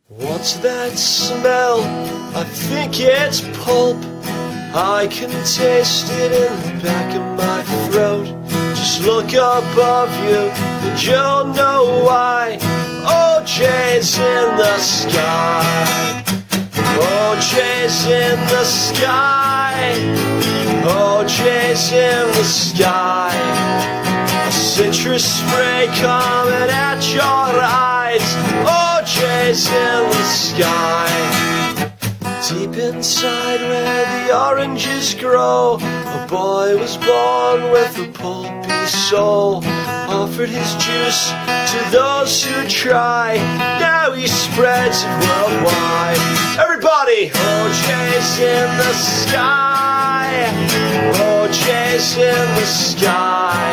What's that smell? I think it's pulp. I can taste it in the back of my throat. Just look above you and you'll know why. OJ's in the sky. OJ's in the sky. OJ's in the sky. A citrus spray coming at your eyes. OJ's in the sky. Deep inside where the oranges grow, a boy was born with a pulpy soul. Offered his juice to those who try. Now he spreads it worldwide. Everybody! OJ's in the sky. OJ's in the sky.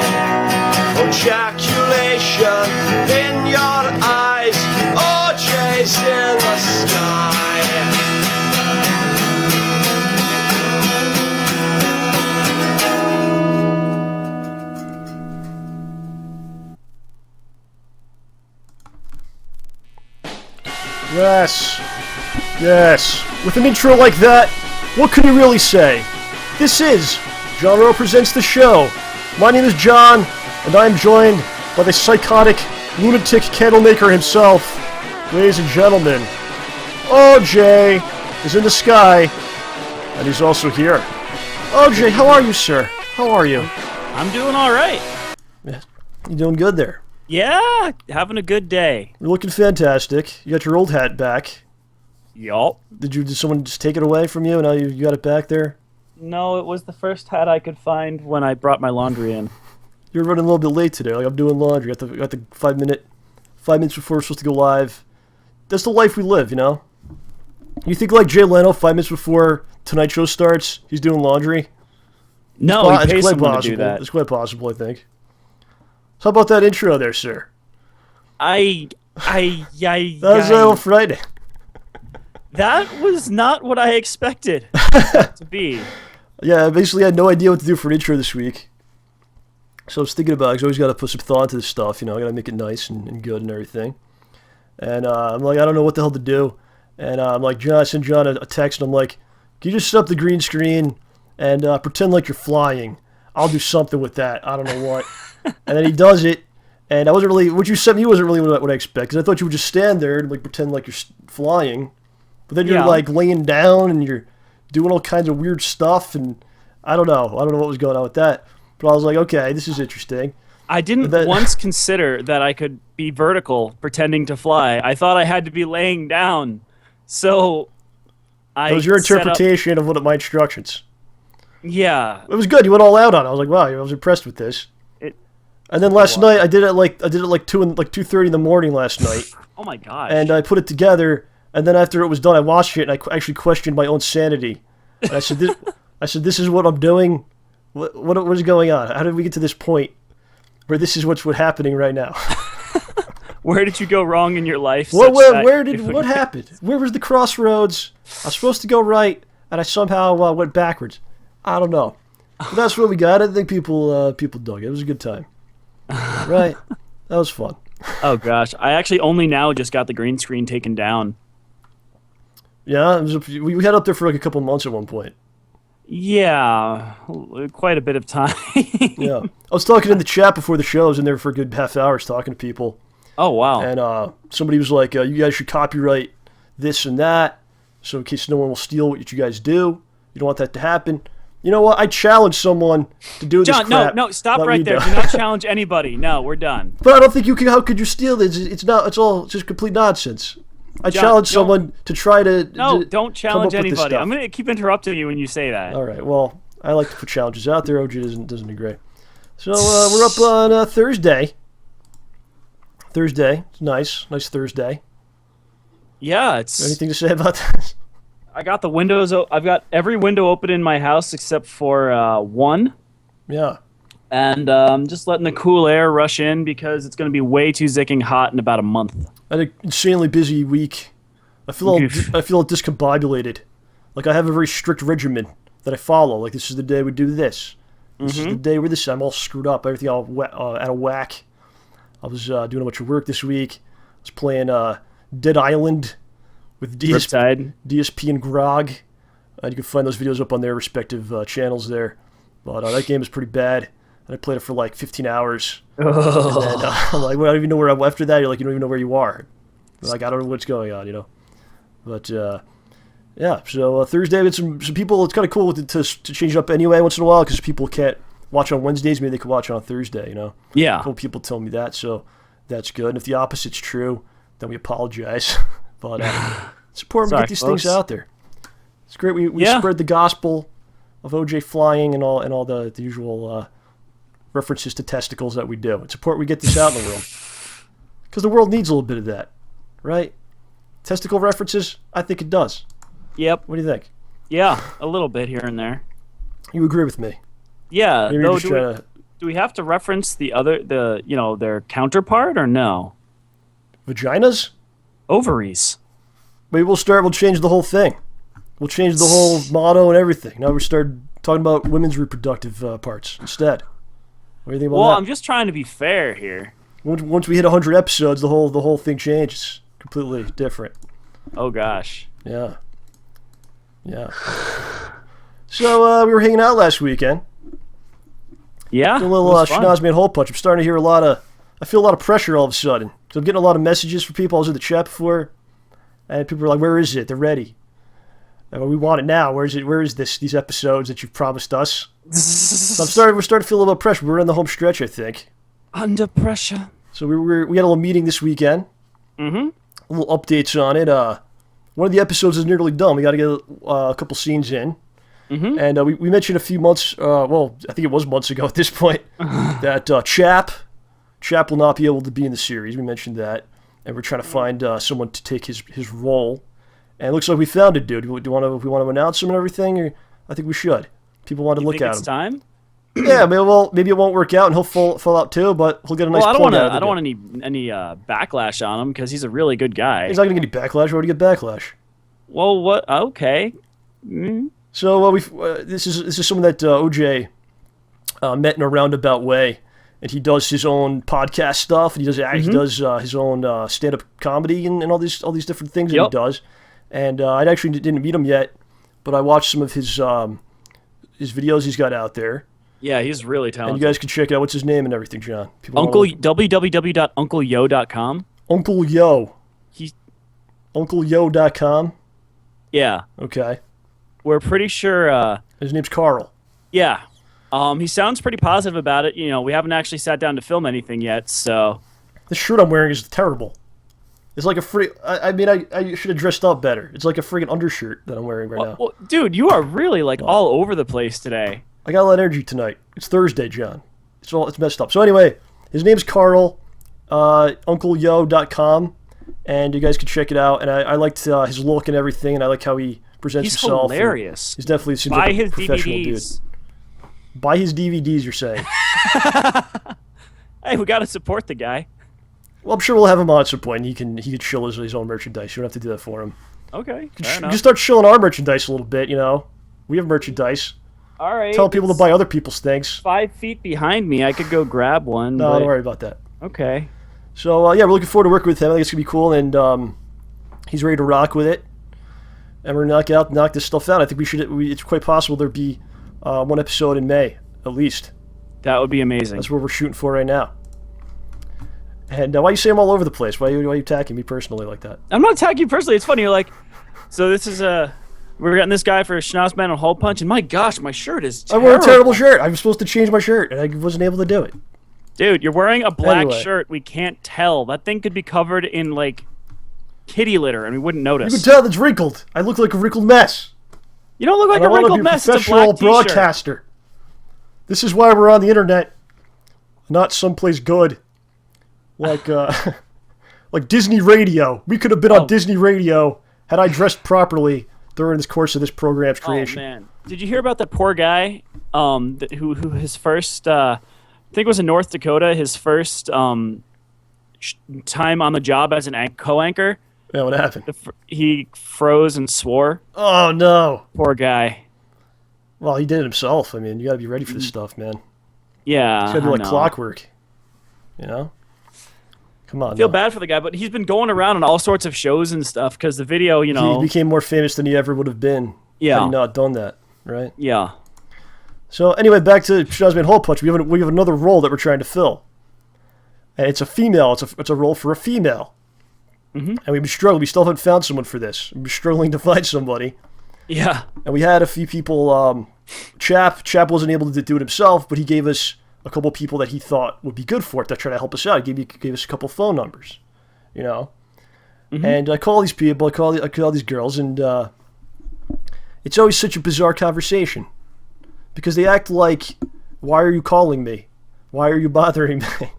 Ojaculation in your eyes. OJ's in the sky. Yes. With an intro like that, what can you really say? This is JohnRamboPresents the show. My name is John, and I am joined by the psychotic, lunatic candlemaker himself. Ladies and gentlemen, OJ is in the sky, and he's also here. OJ, how are you, sir? How are you? I'm doing all right. Yeah, you doing good there? Yeah, having a good day. You're looking fantastic. You got your old hat back. Yup. Did someone just take it away from you, and now you got it back there? No, it was the first hat I could find when I brought my laundry in. You're running a little bit late today. Like, I'm doing laundry. Got the 5 minutes before we're supposed to go live. That's the life we live, you know? You think like Jay Leno, 5 minutes before Tonight Show starts, he's doing laundry? No, he pays someone to do that. It's quite possible, I think. So how about that intro there, sir? That was a little Friday. That was not what I expected to be. Yeah, I basically had no idea what to do for an intro this week. So I was thinking about it, 'cause I always got to put some thought into this stuff, you know, I got to make it nice and good and everything. And I'm like, I don't know what the hell to do. And I'm like, I send John a text, and I'm like, can you just set up the green screen and pretend like you're flying? I'll do something with that. I don't know what. And then he does it, and I wasn't really, what you sent me wasn't really what I expected, because I thought you would just stand there and like pretend like you're flying. But then you're like laying down, and you're doing all kinds of weird stuff, and I don't know what was going on with that. But I was like, okay, this is interesting. I didn't once consider that I could be vertical pretending to fly. I thought I had to be laying down. So that was your interpretation of my instructions. Yeah. It was good. You went all out on it. I was like, wow, I was impressed with this. And then last night I did it like 2:30 in the morning last night. Oh my gosh. And I put it together, and then after it was done, I watched it, and I actually questioned my own sanity. And I said, this is what I'm doing. What is going on? How did we get to this point where this is what's happening right now? Where did you go wrong in your life? What happened? Where was the crossroads? I was supposed to go right, and I somehow went backwards. I don't know. But that's what we got. I think people dug it. It was a good time. Right? That was fun. Oh gosh, I actually only now just got the green screen taken down. Yeah, we had up there for like a couple months at one point. Yeah, quite a bit of time. Yeah, I was talking in the chat before the show. I was in there for a good half hour talking to people. Oh wow! And somebody was like, "You guys should copyright this and that, so in case no one will steal what you guys do. You don't want that to happen." You know what? I challenge someone to do this crap. John, no, stop right there. Do not challenge anybody. No, we're done. But I don't think you can. How could you steal this? It's all just complete nonsense. I challenge someone to try to. No, don't challenge anybody. I'm gonna keep interrupting you when you say that. All right. Well, I like to put challenges out there. OG doesn't agree. So we're up on Thursday. It's nice Thursday. Yeah, it's. Anything to say about this? I got the windows. I've got every window open in my house except for one. Yeah. And I'm just letting the cool air rush in because it's going to be way too zicking hot in about a month. I had an insanely busy week. I feel discombobulated. Like I have a very strict regimen that I follow. Like this is the day we do this. This is the day where I'm all screwed up. Everything all out of whack. I was doing a bunch of work this week. I was playing Dead Island with Riptide. DSP and Grog. You can find those videos up on their respective channels there. But that game is pretty bad. And I played it for like 15 hours. Oh. And then I'm like, well, I don't even know where I'm after that. You're like, you don't even know where you are. Like, I don't know what's going on, you know. But, yeah. So Thursday, with some people, it's kind of cool to change it up anyway once in a while because people can't watch on Wednesdays. Maybe they could watch on Thursday, you know. Yeah. A couple people tell me that, so that's good. And if the opposite's true, then we apologize. But it's important to get these things out there. It's great. We spread the gospel of OJ flying and all the usual references to testicles that we do. It's important we get this out in the world because the world needs a little bit of that, right? Testicle references, I think it does. Yep. What do you think? Yeah, a little bit here and there. You agree with me? Yeah. Maybe No, do we have to reference their counterpart or no? vaginas? Ovaries. Maybe we'll change the whole thing. We'll change the whole motto and everything. Now we start talking about women's reproductive parts instead. What do you think about that? Well, I'm just trying to be fair here. Once we hit 100 episodes, the whole thing changes. Completely different. Oh gosh. Yeah. So we were hanging out last weekend. Yeah. A little Schnoz-Man hole punch. I'm starting to hear I feel a lot of pressure all of a sudden. So I'm getting a lot of messages from people. I was in the chat before, and people were like, "Where is it? They're ready. We want it now. Where is it? Where is these episodes that you've promised us?" So we're starting to feel a little pressure. We're in the home stretch, I think. Under pressure. So we had a little meeting this weekend. Mm-hmm. A little updates on it. One of the episodes is nearly done. We got to get a couple scenes in. Mm-hmm. And we mentioned a few months, I think it was months ago at this point, that Chap will not be able to be in the series. We mentioned that. And we're trying to find someone to take his role. And it looks like we found it, dude. Do we want to announce him and everything? Or I think we should. People want to look at him. It's time? Yeah, maybe it won't work out and he'll fall out too, but he'll get a nice plug out of it. I don't want any backlash on him because he's a really good guy. He's not going to get any backlash. Why would he get backlash? Well, what? Okay. Mm-hmm. So this is someone that OJ met in a roundabout way, and he does his own podcast stuff, and he does his own stand-up comedy and all these different things that he does. And I actually didn't meet him yet, but I watched some of his videos he's got out there. Yeah, he's really talented. And you guys can check out what's his name and everything, John. www.uncleyo.com. Uncle Yo. He's UncleYo.com. Yeah. Okay. We're pretty sure. His name's Carl. Yeah. He sounds pretty positive about it. You know, we haven't actually sat down to film anything yet, so. The shirt I'm wearing is terrible. It's like I should have dressed up better. It's like a friggin' undershirt that I'm wearing right now. Well, dude, you are really all over the place today. I got a lot of energy tonight. It's Thursday, John. It's messed up. So anyway, his name's Carl, UncleYo.com, and you guys can check it out. And I liked his look and everything, and I like how he presents himself. He's hilarious. He's definitely seems like a professional dude. Buy his DVDs, you're saying? Hey, we got to support the guy. Well, I'm sure we'll have him on at some point. And he could shill his own merchandise. You don't have to do that for him. Okay, you can start shilling our merchandise a little bit. You know, we have merchandise. All right. Tell people to buy other people's things. 5 feet behind me, I could go grab one. No, don't worry about that. Okay. So yeah, we're looking forward to working with him. I think it's gonna be cool, and he's ready to rock with it. And we're gonna knock this stuff out. I think we should. It's quite possible there'd be one episode in May at least. That would be amazing. That's what we're shooting for right now. And why you say I'm all over the place? Why are you attacking me personally like that? I'm not attacking you personally. It's funny. You're like, so this is we're getting this guy for a Schnoz-Man and hole punch, and my gosh, my shirt is terrible. I wore a terrible shirt. I was supposed to change my shirt, and I wasn't able to do it. Dude, you're wearing a black shirt. We can't tell. That thing could be covered in, like, kitty litter, and we wouldn't notice. You can tell it's wrinkled. I look like a wrinkled mess. You don't look like a wrinkled mess. It's a black t-shirt. Broadcaster. This is why we're on the internet, not someplace good, like like Disney Radio. We could have been on Disney Radio had I dressed properly during this course of this program's creation. Oh man, did you hear about that poor guy? Who his first, I think it was in North Dakota. His first time on the job as an co-anchor. Yeah, what happened? He froze and swore. Oh no, poor guy. Well, he did it himself. I mean, you got to be ready for this stuff, man. Yeah, it's got to be like clockwork. You know. Come on. I feel bad for the guy, but he's been going around on all sorts of shows and stuff because the video, He became more famous than he ever would have been had he not done that, right? Yeah. So anyway, back to Schnoz-Man Hole Punch. We have another role that we're trying to fill. And it's a female. It's a role for a female. Mm-hmm. And we've been struggling. We still haven't found someone for this. We've been struggling to find somebody. Yeah. And we had a few people. Chap wasn't able to do it himself, but he gave us a couple people that he thought would be good for it that tried to help us out. He gave us a couple phone numbers, Mm-hmm. And I call these people. I call these girls, and it's always such a bizarre conversation because they act like, "Why are you calling me? Why are you bothering me?"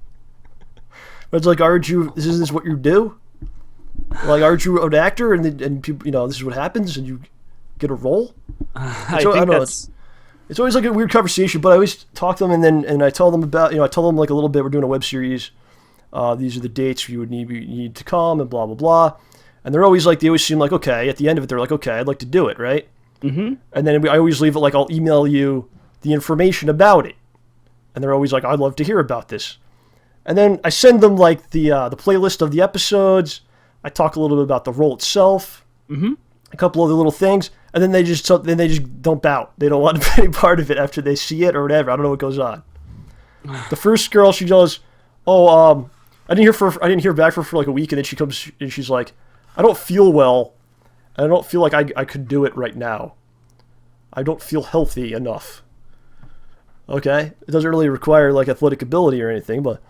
But it's like, isn't this what you do? Like, aren't you an actor? And people, this is what happens, and you get a role. I don't know. It's always like a weird conversation, but I always talk to them, and I tell them about, I tell them like a little bit. We're doing a web series. These are the dates you need to come, and blah blah blah. And they always seem like, okay. At the end of it, they're like, okay, I'd like to do it, right? Mm-hmm. And then I always leave it like, I'll email you the information about it. And they're always like, I'd love to hear about this. And then I send them like the playlist of the episodes. I talk a little bit about the role itself. Mm-hmm. A couple other little things. And then they just dump out. They don't want to be any part of it after they see it or whatever. I don't know what goes on. The first girl, she goes, I didn't hear back from her for like a week, and then she comes and she's like, I don't feel well. I don't feel like I could do it right now. I don't feel healthy enough. Okay? It doesn't really require like athletic ability or anything, but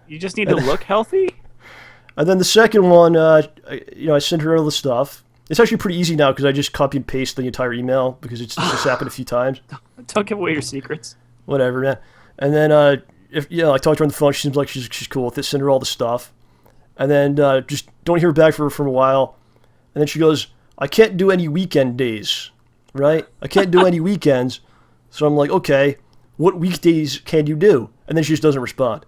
you just need to look healthy. And then the second one, I sent her all the stuff. It's actually pretty easy now because I just copy and paste the entire email because it's just happened a few times. Don't give away your secrets. Whatever, man. And then I talked to her on the phone. She seems like she's cool with it. Send her all the stuff, and then just don't hear back from her for a while. And then she goes, I can't do any weekend days, right? I can't do any weekends. So I'm like, okay, what weekdays can you do? And then she just doesn't respond.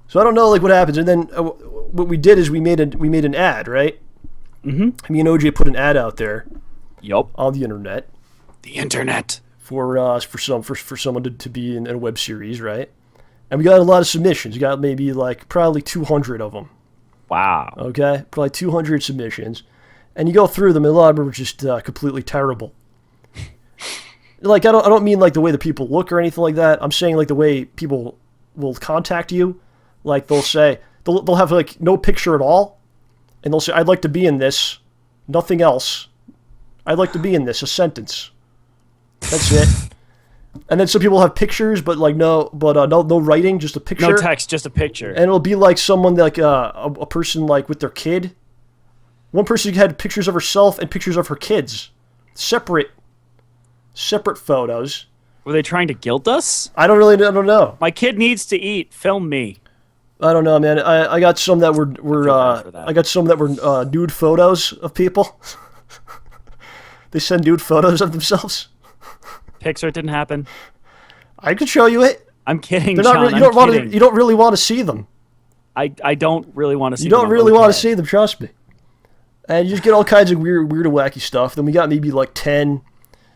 So I don't know like what happens. And then what we did is we made an ad, right? Mm-hmm. Me and OJ put an ad out there. Yup. On the internet. The internet. For someone to be in a web series, right? And we got a lot of submissions. We got maybe like probably 200 of them. Wow. Okay, probably 200 submissions, and you go through them, and a lot of them are just completely terrible. Like I don't mean like the way the people look or anything like that. I'm saying like the way people will contact you. Like they'll say they'll have like no picture at all, and they'll say I'd like to be in this, nothing else. I'd like to be in this, a sentence. That's it. And then some people have pictures, but like no writing, just a picture. No text, just a picture. And it'll be like someone like a person like with their kid. One person had pictures of herself and pictures of her kids, separate photos. Were they trying to guilt us? I don't know. My kid needs to eat. Film me. I don't know, man. I got some that were nude photos of people. They send nude photos of themselves. Picture, it didn't happen. I could show you it. I'm kidding, They're John. not really, you don't really want to see them. I don't really want to see them. You don't really want to see them, trust me. And you just get all kinds of weird and wacky stuff. Then we got maybe like 10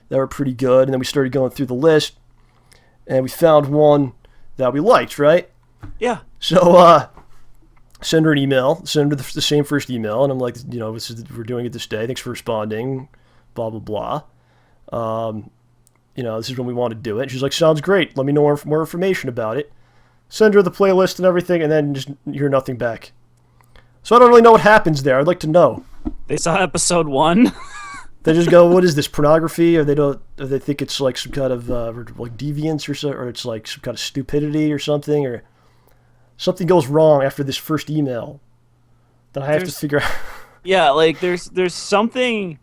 that were pretty good. And then we started going through the list. And we found one that we liked, right? Yeah. So, send her an email. Send her the same first email. And I'm like, we're doing it this day. Thanks for responding. Blah, blah, blah. This is when we want to do it. And she's like, sounds great. Let me know more information about it. Send her the playlist and everything, and then just hear nothing back. So I don't really know what happens there. I'd like to know. They saw episode 1. They just go, what is this, pornography? Or they think it's like some kind of like deviance or it's like some kind of stupidity or something, or something goes wrong after this first email that I have to figure out. Yeah, like there's something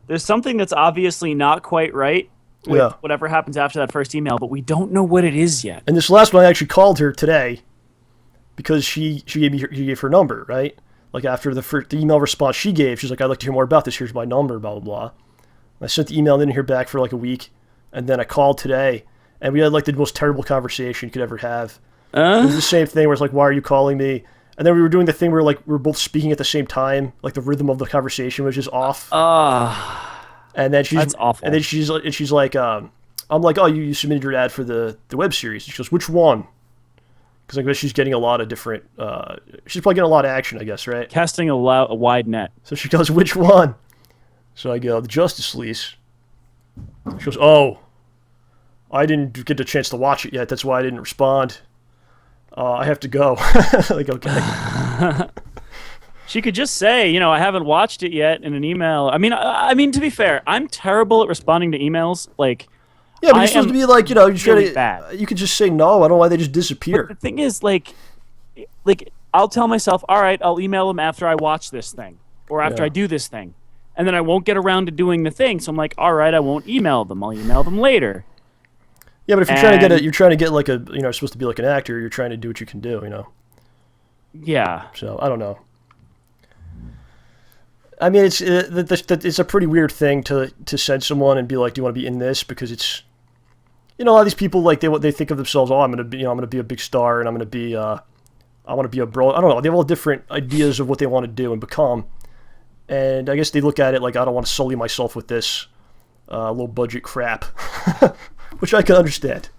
that's obviously not quite right with whatever happens after that first email, but we don't know what it is yet. And this last one, I actually called her today because she gave her number, right? Like after the email response she gave, she's like, I'd like to hear more about this. Here's my number, blah, blah, blah. And I sent the email and didn't hear back for like a week. And then I called today, and we had like the most terrible conversation you could ever have. It was the same thing where it's like, why are you calling me? And then we were doing the thing where like we were both speaking at the same time, like the rhythm of the conversation was just off. And then that's awful. And then she's like, I'm like, oh, you submitted your ad for the web series. And she goes, which one? Because I guess she's getting a lot of different. She's probably getting a lot of action, I guess, right? Casting a wide net. So she goes, which one? So I go, the Justice League. She goes, oh, I didn't get the chance to watch it yet. That's why I didn't respond. I have to go. Like, okay. She could just say, I haven't watched it yet in an email. I mean, to be fair, I'm terrible at responding to emails. Like, yeah, but you're supposed to be like, really bad. You could just say no. I don't know why they just disappear. But the thing is, like, I'll tell myself, all right, I'll email them after I watch this thing or after I do this thing, and then I won't get around to doing the thing. So I'm like, all right, I won't email them. I'll email them later. Yeah, but if you're trying to get like a, you're supposed to be like an actor. You're trying to do what you can do, Yeah. So I don't know. I mean, it's a pretty weird thing to send someone and be like, do you want to be in this? Because it's, a lot of these people, like, they think of themselves, oh, I'm gonna be a big star, and I want to be a bro. I don't know. They have all different ideas of what they want to do and become, and I guess they look at it like, I don't want to sully myself with this low budget crap, which I can understand.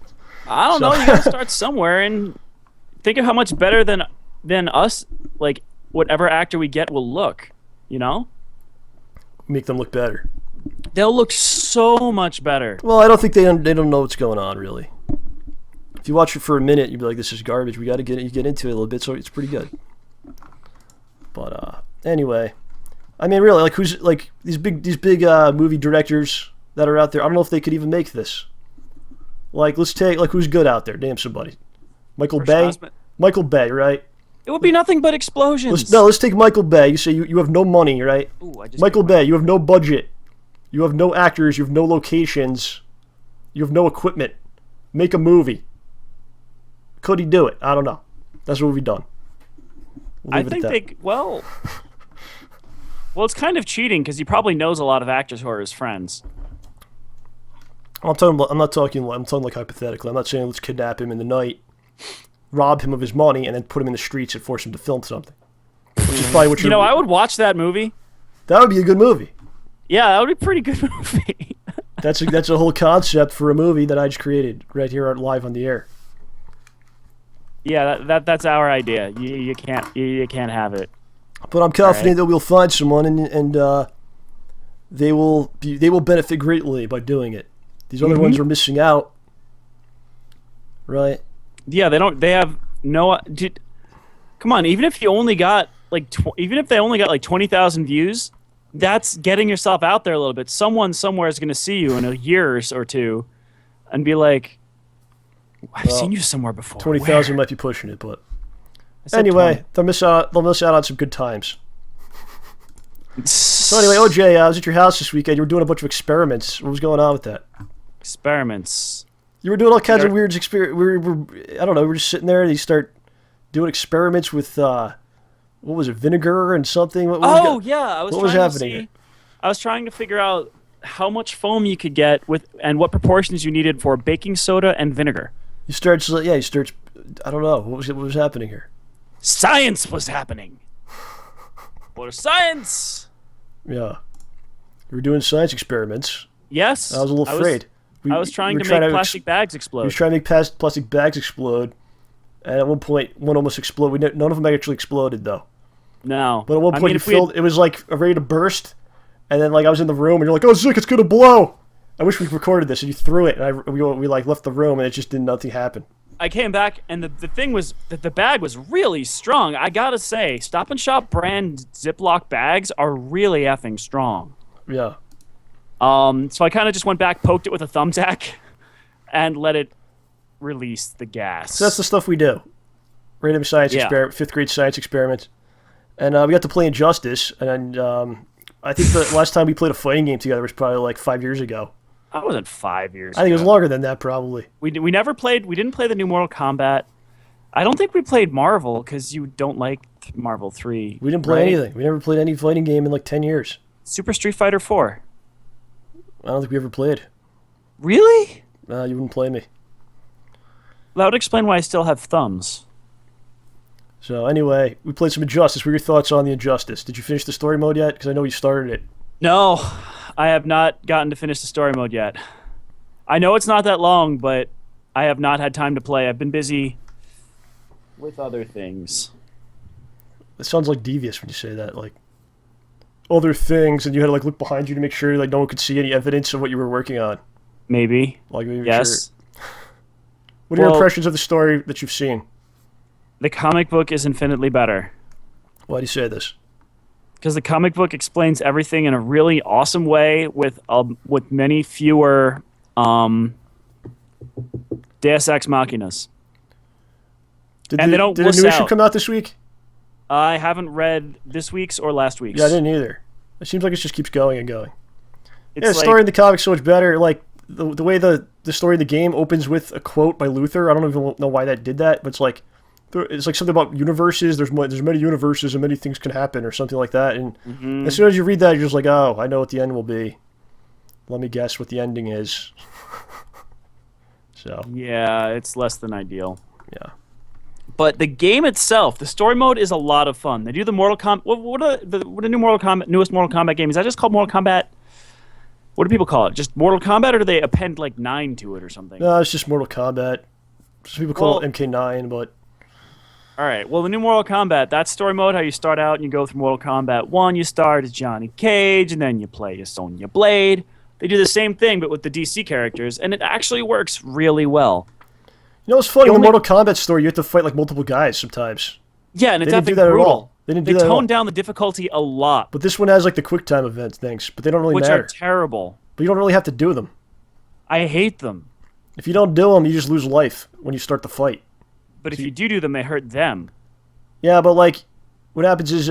I don't know. You gotta start somewhere, and think of how much better than us, like, whatever actor we get will look. Make them look better. They'll look so much better. Well, I don't think they don't know what's going on, really. If you watch it for a minute, you'd be like, this is garbage. We got to get into it a little bit, so it's pretty good. But anyway, I mean, really, like, who's like these big movie directors that are out there? I don't know if they could even make this. Like, let's take, like, who's good out there? Name somebody. Michael Bay. Michael Bay, right? It would be nothing but explosions. Let's take Michael Bay. You say you have no money, right? Ooh, Michael Bay, you have no budget. You have no actors. You have no locations. You have no equipment. Make a movie. Could he do it? I don't know. That's what we've done. I think well, it's kind of cheating because he probably knows a lot of actors who are his friends. I'm talking like hypothetically. I'm not saying let's kidnap him in the night, rob him of his money, and then put him in the streets and force him to film something. Which is probably what I would watch that movie. That would be a good movie. Yeah, that would be a pretty good movie. That's a whole concept for a movie that I just created right here live on the air. Yeah, that's our idea. You can't have it. But I'm confident that we'll find someone and they will benefit greatly by doing it. These other ones are missing out, right? Yeah, they have no. Dude, come on, even if they only got like 20,000 views, that's getting yourself out there a little bit. Someone somewhere is going to see you in a year or two, and be like, "I've seen you somewhere before." 20,000 might be pushing it, but anyway, 20. They'll miss out on some good times. So anyway, OJ, I was at your house this weekend. You were doing a bunch of experiments. What was going on with that? Experiments. You were doing all kinds of weird experiments. I don't know. We were just sitting there, and you start doing experiments with what was it, vinegar and something? What was happening here? I was trying to figure out how much foam you could get and what proportions you needed for baking soda and vinegar. You start. I don't know. What was happening here? Science was happening. For science. Yeah. We were doing science experiments. Yes. I was a little afraid. I was trying to make plastic bags explode. We were trying to make plastic bags explode, and at one point, one almost exploded. None of them actually exploded, though. No. But at one point, it was like ready to burst, and then like I was in the room, and you're like, "Oh, Zick, it's gonna blow!" I wish we recorded this, and you threw it, and we like left the room, and it just nothing happened. I came back, and the thing was that the bag was really strong. I gotta say, Stop and Shop brand Ziploc bags are really effing strong. Yeah. So I kind of just went back, poked it with a thumbtack, and let it release the gas. So that's the stuff we do. Random science experiment, 5th grade science experiment. And we got to play Injustice, and I think the last time we played a fighting game together was probably like 5 years ago. That wasn't 5 years I think it was longer than that, probably. We didn't play the new Mortal Kombat. I don't think we played Marvel, because you don't like Marvel 3. We didn't play anything. We never played any fighting game in like 10 years. Super Street Fighter 4. I don't think we ever played. Really? You wouldn't play me. That would explain why I still have thumbs. So anyway, we played some Injustice. What were your thoughts on the Injustice? Did you finish the story mode yet? Because I know you started it. No, I have not gotten to finish the story mode yet. I know it's not that long, but I have not had time to play. I've been busy with other things. It sounds like devious when you say that, like other things, and you had to like look behind you to make sure like no one could see any evidence of what you were working on. Maybe. Like maybe Yes. Sure. What are your impressions of the story that you've seen? The comic book is infinitely better. Why do you say this? Because the comic book explains everything in a really awesome way with many fewer Deus Ex Machinas. Did they don't did a wuss new issue out. come out this week? I haven't read this week's or last week's. Yeah, I didn't either. It seems like it just keeps going and going. It's Yeah, the like, story in the comic's so much better. Like the way the story in the game opens with a quote by Luther. I don't even know why that did that, but it's like something about universes. There's many universes and many things can happen or something like that. And as soon as you read that, you're just like, oh, I know what the end will be. Let me guess what the ending is. So yeah, it's less than ideal. yeah. But the game itself, the story mode is a lot of fun. They do the Mortal Kombat. What are the newest Mortal Kombat game? Is that just called Mortal Kombat? What do people call it? Just Mortal Kombat, or do they append like 9 to it or something? No, it's just Mortal Kombat. Some people call it MK9, but All right. Well, the new Mortal Kombat, that story mode, how you start out and you go through Mortal Kombat 1, you start as Johnny Cage, and then you play as Sonya Blade. They do the same thing, but with the DC characters, and it actually works really well. you know what's funny? In the Mortal Kombat story, you have to fight like multiple guys sometimes. Yeah, and it's They didn't do epic that at brutal. all. They didn't do that at all. toned down the difficulty a lot, But this one has like the quick time event things, but they don't really which matter. are terrible. But you don't really have to do them. I hate them. If you don't do them, you just lose life when you start the fight. But if you do them, they hurt them. Yeah, but like, what happens is,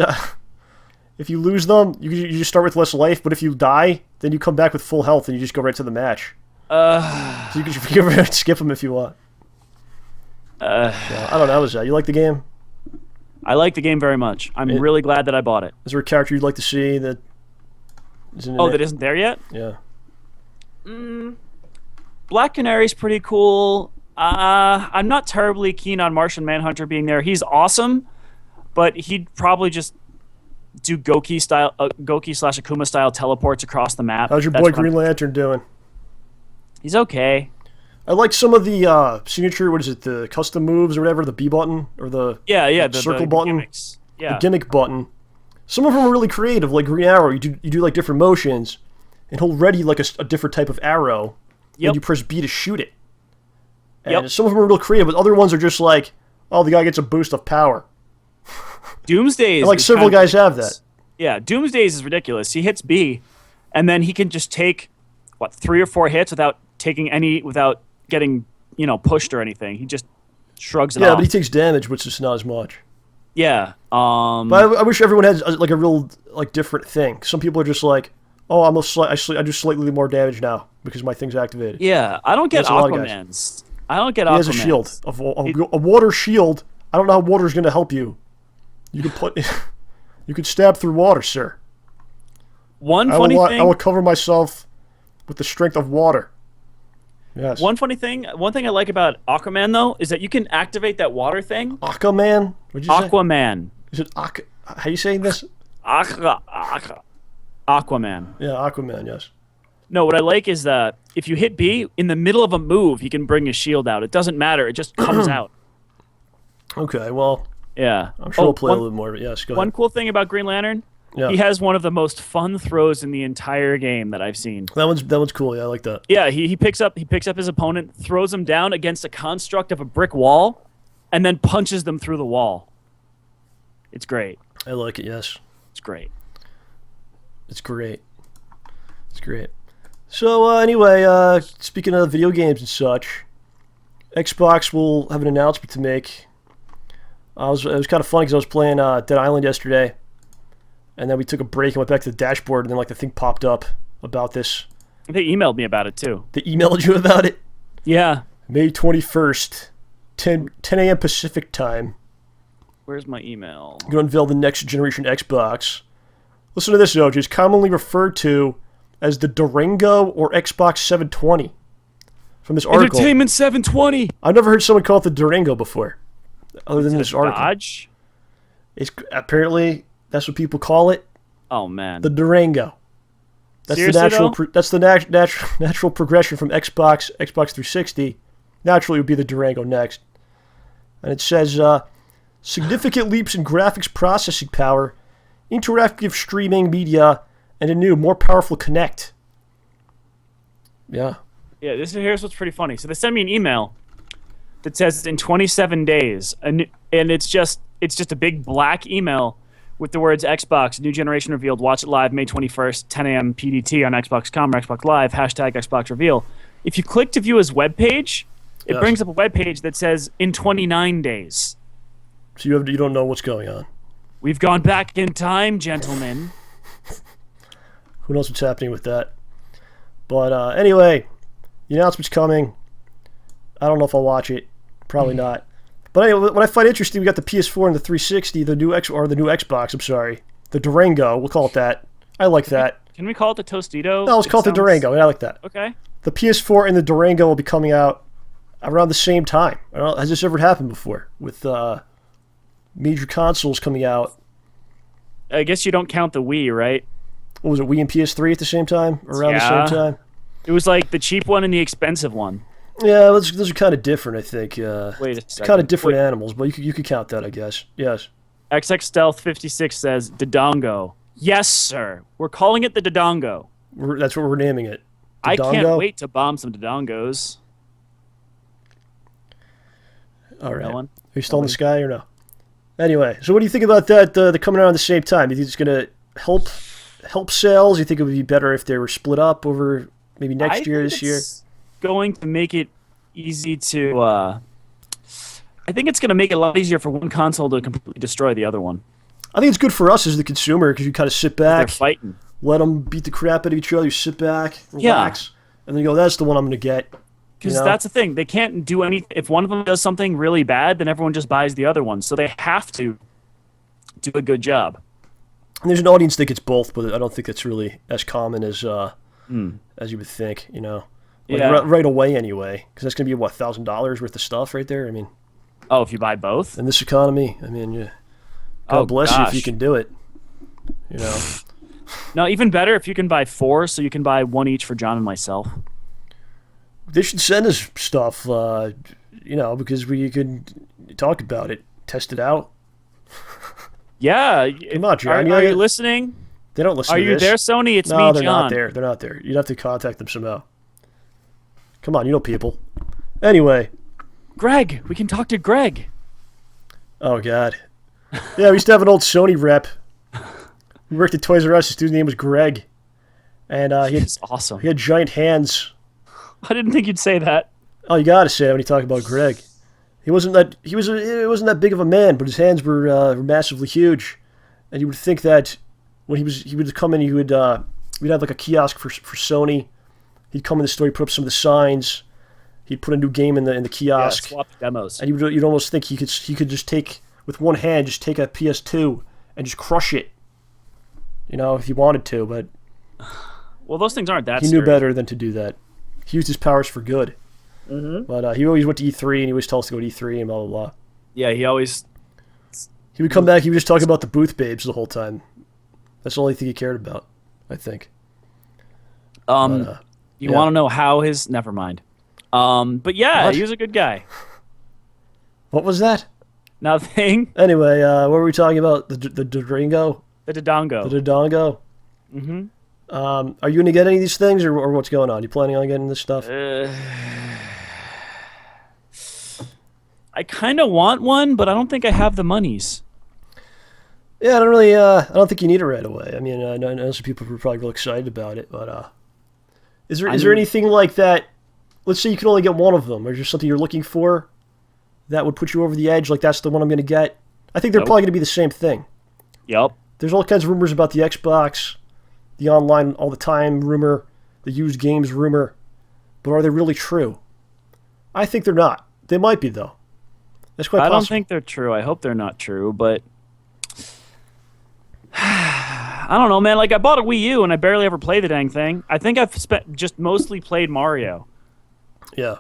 if you lose them, you just start with less life. But if you die, then you come back with full health and you just go right to the match. So you can skip them if you want. Yeah, I don't know. How was that? You like the game? I like the game very much. I'm really glad that I bought it. Is there a character you'd like to see that isn't in it? That isn't there yet? Yeah. Black Canary's pretty cool. I'm not terribly keen on Martian Manhunter being there. He's awesome, but he'd probably just do Goki / Akuma style teleports across the map. How's your boy Green Lantern doing? He's okay. I like some of the signature. What is it? The custom moves or whatever. The B button or the The circle button. gimmicks. Yeah. The gimmick button. Some of them are really creative. Like Green Arrow, you do like different motions, and he'll ready like a different type of arrow. Yep. And you press B to shoot it. And Yep. some of them are real creative, but other ones are just like, oh, the guy gets a boost of power. Doomsday And like is several kind of guys have that. ridiculous. Yeah, Doomsday's is ridiculous. He hits B, and then he can just take 3 or 4 hits without getting pushed or anything. He just shrugs it Yeah, off. but he takes damage, which is not as much. Yeah. But I wish everyone had like a real like different thing. Some people are just like, oh, I do slightly more damage now because my thing's activated. Yeah, I don't get That's a lot of guys. Aquaman's. I don't get He has a Aquaman's. shield, a water shield. I don't know how water's going to help you. You could stab through water, sir. One I funny will thing. cover myself with the strength of water. Yes. One thing I like about Aquaman though is that you can activate that water thing. Aquaman? What'd you say? Aquaman. Is it how are you saying this? Aquaman. Yeah, Aquaman. Yes. No, what I like is that if you hit B in the middle of a move, he can bring his shield out. It doesn't matter; it just comes out. Okay. Well, Yeah. I'm sure we'll play a little more. But yes, go One ahead. cool thing about Green Lantern, Yeah. he has one of the most fun throws in the entire game that I've seen. That one's cool. Yeah, I like that. Yeah, he picks up his opponent, throws him down against a construct of a brick wall, and then punches them through the wall. It's great. I like it. Yes. It's great. It's great. It's great. So anyway, speaking of video games and such, Xbox will have an announcement to make. It was kind of funny because I was playing Dead Island yesterday, and then we took a break and went back to the dashboard, and then like the thing popped up about this. They emailed me about it too. They emailed you about it. Yeah. May 21st, 10 a.m. Pacific time. Where's my email? Going to unveil the next generation Xbox. Listen to this, OJ. It's commonly referred to as the Durango or Xbox 720. From this article. Entertainment 720. I've never heard someone call it the Durango before, other than this article. Dodge? Apparently, that's what people call it, Oh man. the Durango. That's Seriously, the natural. though? That's the natural progression from Xbox 360. Naturally, it would be the Durango next. And it says significant leaps in graphics processing power, interactive streaming media, and a new, more powerful Kinect. Yeah. Yeah, here's what's pretty funny. So they sent me an email that says in 27 days, and it's just a big black email with the words Xbox, new generation revealed, watch it live May 21st, 10 a.m. PDT on Xbox.com or Xbox Live, hashtag Xbox Reveal. If you click to view his webpage, it brings up a webpage that says in 29 days. So you don't know what's going on. We've gone back in time, gentlemen. Who knows what's happening with that? But anyway, the announcement's coming. I don't know if I'll watch it. Probably not. But anyway, what I find interesting, we got the PS4 and the 360, the new Xbox. I'm sorry, the Durango. We'll call it that. I like that. Can we call it the Tostito? No, let's call it the Durango. Yeah, I like that. Okay. The PS4 and the Durango will be coming out around the same time. I don't know, has this ever happened before with major consoles coming out? I guess you don't count the Wii, right? What was it, Wii and PS3 at the same time? Around the same time? It was like the cheap one and the expensive one. Yeah, those are kind of different, I think. Wait a second. Kind of different animals, but you could count that, I guess. Yes. XX Stealth 56 says Dodongo. Yes, sir. We're calling it the Dodongo. That's what we're naming it. I Dodongo? can't wait to bomb some Dodongos. All right. No one? Are you still in the sky or no? Anyway, so what do you think about that? They're coming out at the same time. Do you think it's going to help sales? Do you think it would be better if they were split up over maybe next year, this year? Going to make it easy to. I think it's going to make it a lot easier for one console to completely destroy the other one. I think it's good for us as the consumer because you kind of sit back, they're fighting, let them beat the crap out of each other. You sit back, relax, and then you go, "That's the one I'm going to get." Because that's the thing. They can't do anything. If one of them does something really bad, then everyone just buys the other one. So they have to do a good job. And there's an audience that gets both, but I don't think it's really as common as you would think. Right away anyway, because that's going to be what, $1,000 worth of stuff right there. I mean, if you buy both in this economy, I mean, God bless you if you can do it. No, even better if you can buy 4, so you can buy 1 each for John and myself. They should send us stuff, because we could talk about it, test it out. Yeah. Come on, John. Are you listening? They don't listen to this. Are you there, Sony? It's me, John. No, they're not there. They're not there. You'd have to contact them somehow. Come on, you know people. Anyway. Greg. We can talk to Greg. Oh, God. Yeah, we used to have an old Sony rep. We worked at Toys R Us. His dude's name was Greg. And He's awesome. He had giant hands. I didn't think you'd say that. Oh, you gotta say it when you talk about Greg. He wasn't that big of a man, but his hands were massively huge, and you would think that when he would come in, we'd have like a kiosk for Sony. He'd come in the store, he'd put up some of the signs, he'd put a new game in the kiosk, swap demos, and you'd almost think he could just take with one hand, just take a PS2 and just crush it, if he wanted to, but well, those things aren't that. He knew better than to do that. He used his powers for good. Mm-hmm. But he always went to E3, and he always told us to go to E3 and blah, blah, blah. Yeah, he would come back, he would just talk about the booth babes the whole time. That's the only thing he cared about, I think. You want to know how his... Never mind. But yeah, what? He was a good guy. What was that? Nothing. Anyway, what were we talking about? The Durango? The Dodongo. The Dodongo? Mm-hmm. Are you going to get any of these things, or what's going on? You planning on getting this stuff? I kind of want one, but I don't think I have the monies. Yeah, I don't think you need it right away. I mean, I know some people were probably real excited about it, but is there anything like that? Let's say you can only get one of them, or is there something you're looking for that would put you over the edge? Like, that's the one I'm going to get. I think they're probably going to be the same thing. Yep. There's all kinds of rumors about the Xbox, the online all the time rumor, the used games rumor, but are they really true? I think they're not. They might be, though. That's quite possible. I don't think they're true. I hope they're not true, but I don't know, man. Like, I bought a Wii U and I barely ever played the dang thing. I think I've just mostly played Mario. Yeah.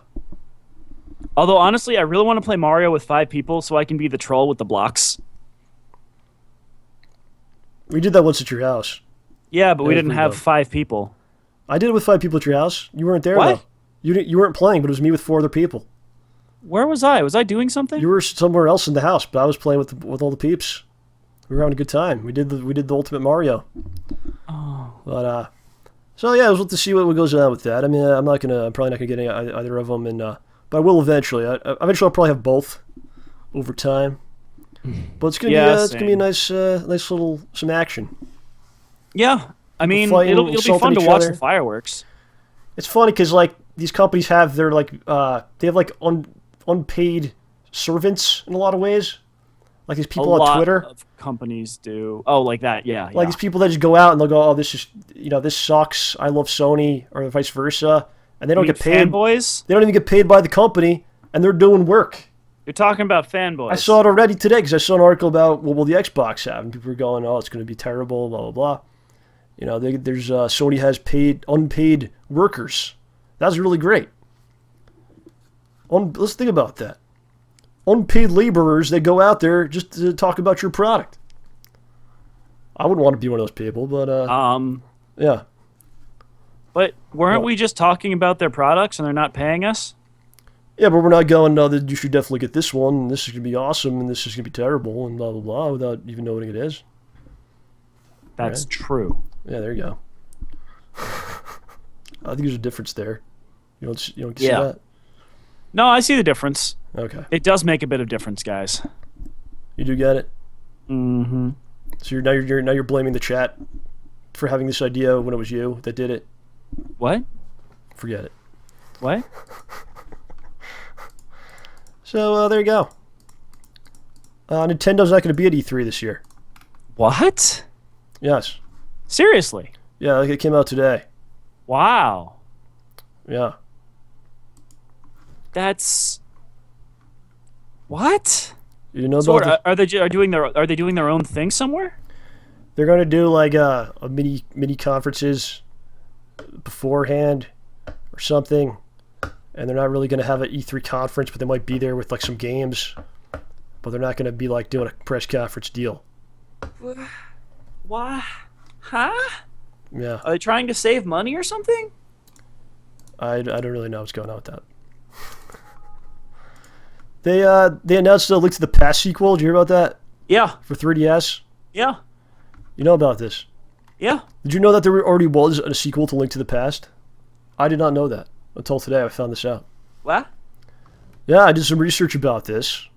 Although, honestly, I really want to play Mario with 5 people so I can be the troll with the blocks. We did that once at your house. Yeah, but we didn't have 5 people. I did it with 5 people at your house. You weren't there, what? though. You weren't playing, but it was me with 4 other people. Where was I? Was I doing something? You were somewhere else in the house, but I was playing with all the peeps. We were having a good time. We did the Ultimate Mario. Oh. But so yeah, I was looking to see what goes on with that. I mean, I'm probably not gonna get either of them, and but I will eventually. Eventually, I'll probably have both over time. But it's gonna be a nice little some action. Yeah, I mean, it'll be fun to watch the fireworks. It's funny because like these companies have their they have like unpaid servants in a lot of ways. Like these people on Twitter. A lot of companies do. Oh, like that, yeah. Like these people that just go out and they'll go, oh, this sucks. I love Sony, or vice versa, and they don't get paid. Fanboys? They don't even get paid by the company, and they're doing work. You're talking about fanboys. I saw it already today because I saw an article about what will the Xbox have, and people were going, oh, it's going to be terrible, blah blah blah. You know, there's Sony has unpaid workers. That's really great. Let's think about that. Unpaid laborers that go out there just to talk about your product. I wouldn't want to be one of those people, but yeah. But weren't we just talking about their products and they're not paying us? Yeah, but we're not going, no, you should definitely get this one, and this is going to be awesome, and this is going to be terrible, and blah, blah, blah, without even knowing what it is. That's true. Yeah, there you go. I think there's a difference there. You don't see that? No, I see the difference. Okay. It does make a bit of difference, guys. You do get it? Mm-hmm. So now you're blaming the chat for having this idea when it was you that did it? What? Forget it. What? So there you go. Nintendo's not going to be at E3 this year. What? Yes. Seriously? Yeah, it came out today. Wow. Yeah. That's what? You know about are they doing their own thing somewhere? They're going to do like a mini conferences beforehand or something, and they're not really going to have an E3 conference, but they might be there with like some games, but they're not going to be like doing a press conference deal. Why? Huh? Yeah. Are they trying to save money or something? I don't really know what's going on with that. They announced the Link to the Past sequel. Did you hear about that? Yeah. For 3DS? Yeah. You know about this? Yeah. Did you know that there already was a sequel to Link to the Past? I did not know that until today. I found this out. What? Yeah, I did some research about this.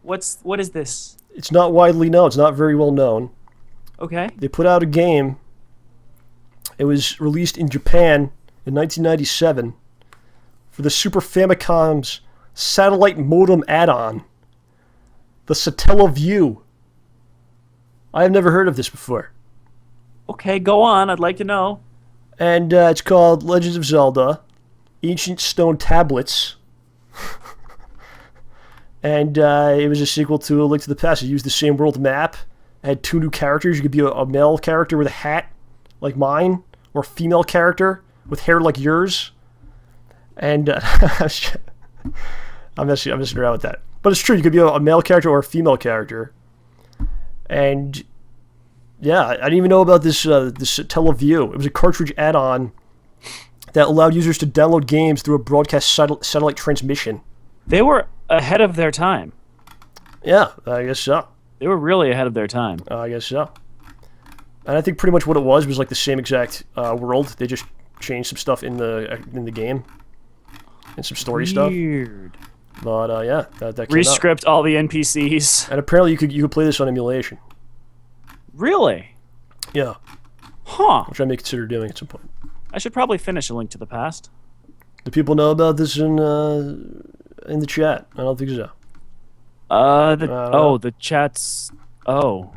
What is this? It's not widely known. It's not very well known. Okay. They put out a game. It was released in Japan in 1997 for the Super Famicom's satellite modem add-on, the Satellaview. I have never heard of this before. Okay, go on. I'd like to know. And it's called Legends of Zelda, Ancient Stone Tablets. And it was a sequel to A Link to the Past. It used the same world map. It had 2 new characters. You could be a male character with a hat, like mine, or a female character with hair like yours. And I'm messing around with that. But it's true. You could be a male character or a female character. And yeah, I didn't even know about this Teleview. It was a cartridge add-on that allowed users to download games through a broadcast satellite transmission. They were ahead of their time. Yeah, I guess so. They were really ahead of their time. I guess so. And I think pretty much what it was like the same exact world. They just changed some stuff in the game and some story stuff. Weird. But yeah, that came Rescript all the NPCs. And apparently you could play this on emulation. Really? Yeah. Huh. Which I may consider doing at some point. I should probably finish A Link to the Past. Do people know about this in the chat? I don't think so. The chat's. Oh.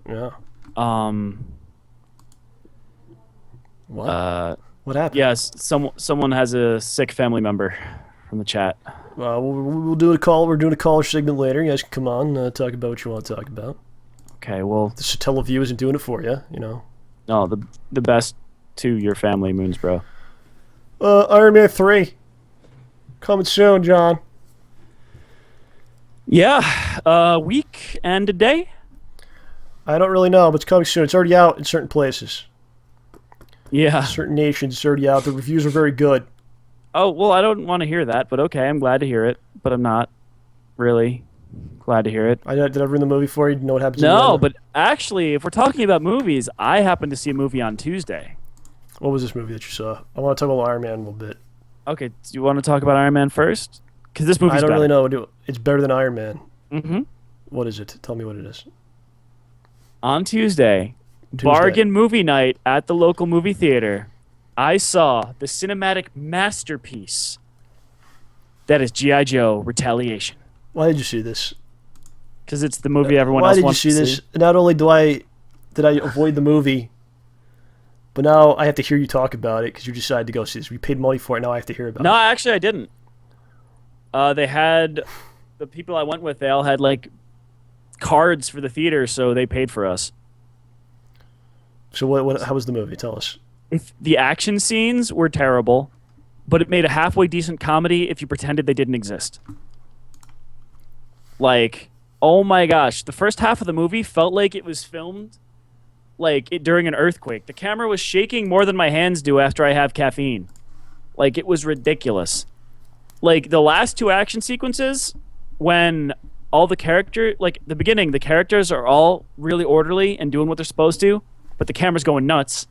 Yeah. What? What happened? Yes, someone has a sick family member from the chat. We'll do a call. We're doing a caller segment later. You guys can come on, talk about what you want to talk about. Okay, well, The Satellaview isn't doing it for you, you know. No, the best to your family, Moons, bro. Iron Man 3. Coming soon, John. Yeah, week and a day? I don't really know, but it's coming soon. It's already out in certain places. Yeah. Certain nations, it's already out. The reviews are very good. Oh, well, I don't want to hear that, but okay, I'm glad to hear it. But I'm not really glad to hear it. Did I ruin the movie for you? Do you know what happens in the No, end? but actually, if we're talking about movies, I happened to see a movie on Tuesday. What was this movie that you saw? I want to talk about Iron Man a little bit. Okay, do you want to talk about Iron Man first? Because this movie's I don't better. really know. It's better than Iron Man. Mm-hmm. What is it? Tell me what it is. On Tuesday, bargain movie night at the local movie theater, I saw the cinematic masterpiece that is G.I. Joe Retaliation. Why did you see this? Because it's the movie everyone else wants to see. Why did you see this? Not only did I avoid the movie, but now I have to hear you talk about it because you decided to go see this. We paid money for it. Now I have to hear about it. No, actually, I didn't. They had the people I went with. They all had like cards for the theater, so they paid for us. So what? How was the movie? Tell us. If the action scenes were terrible, but it made a halfway decent comedy if you pretended they didn't exist. Like, oh my gosh, the first half of the movie felt like it was filmed during an earthquake. The camera was shaking more than my hands do after I have caffeine. Like, it was ridiculous. Like, the last two action sequences, when all the the beginning, the characters are all really orderly and doing what they're supposed to, but the camera's going nuts.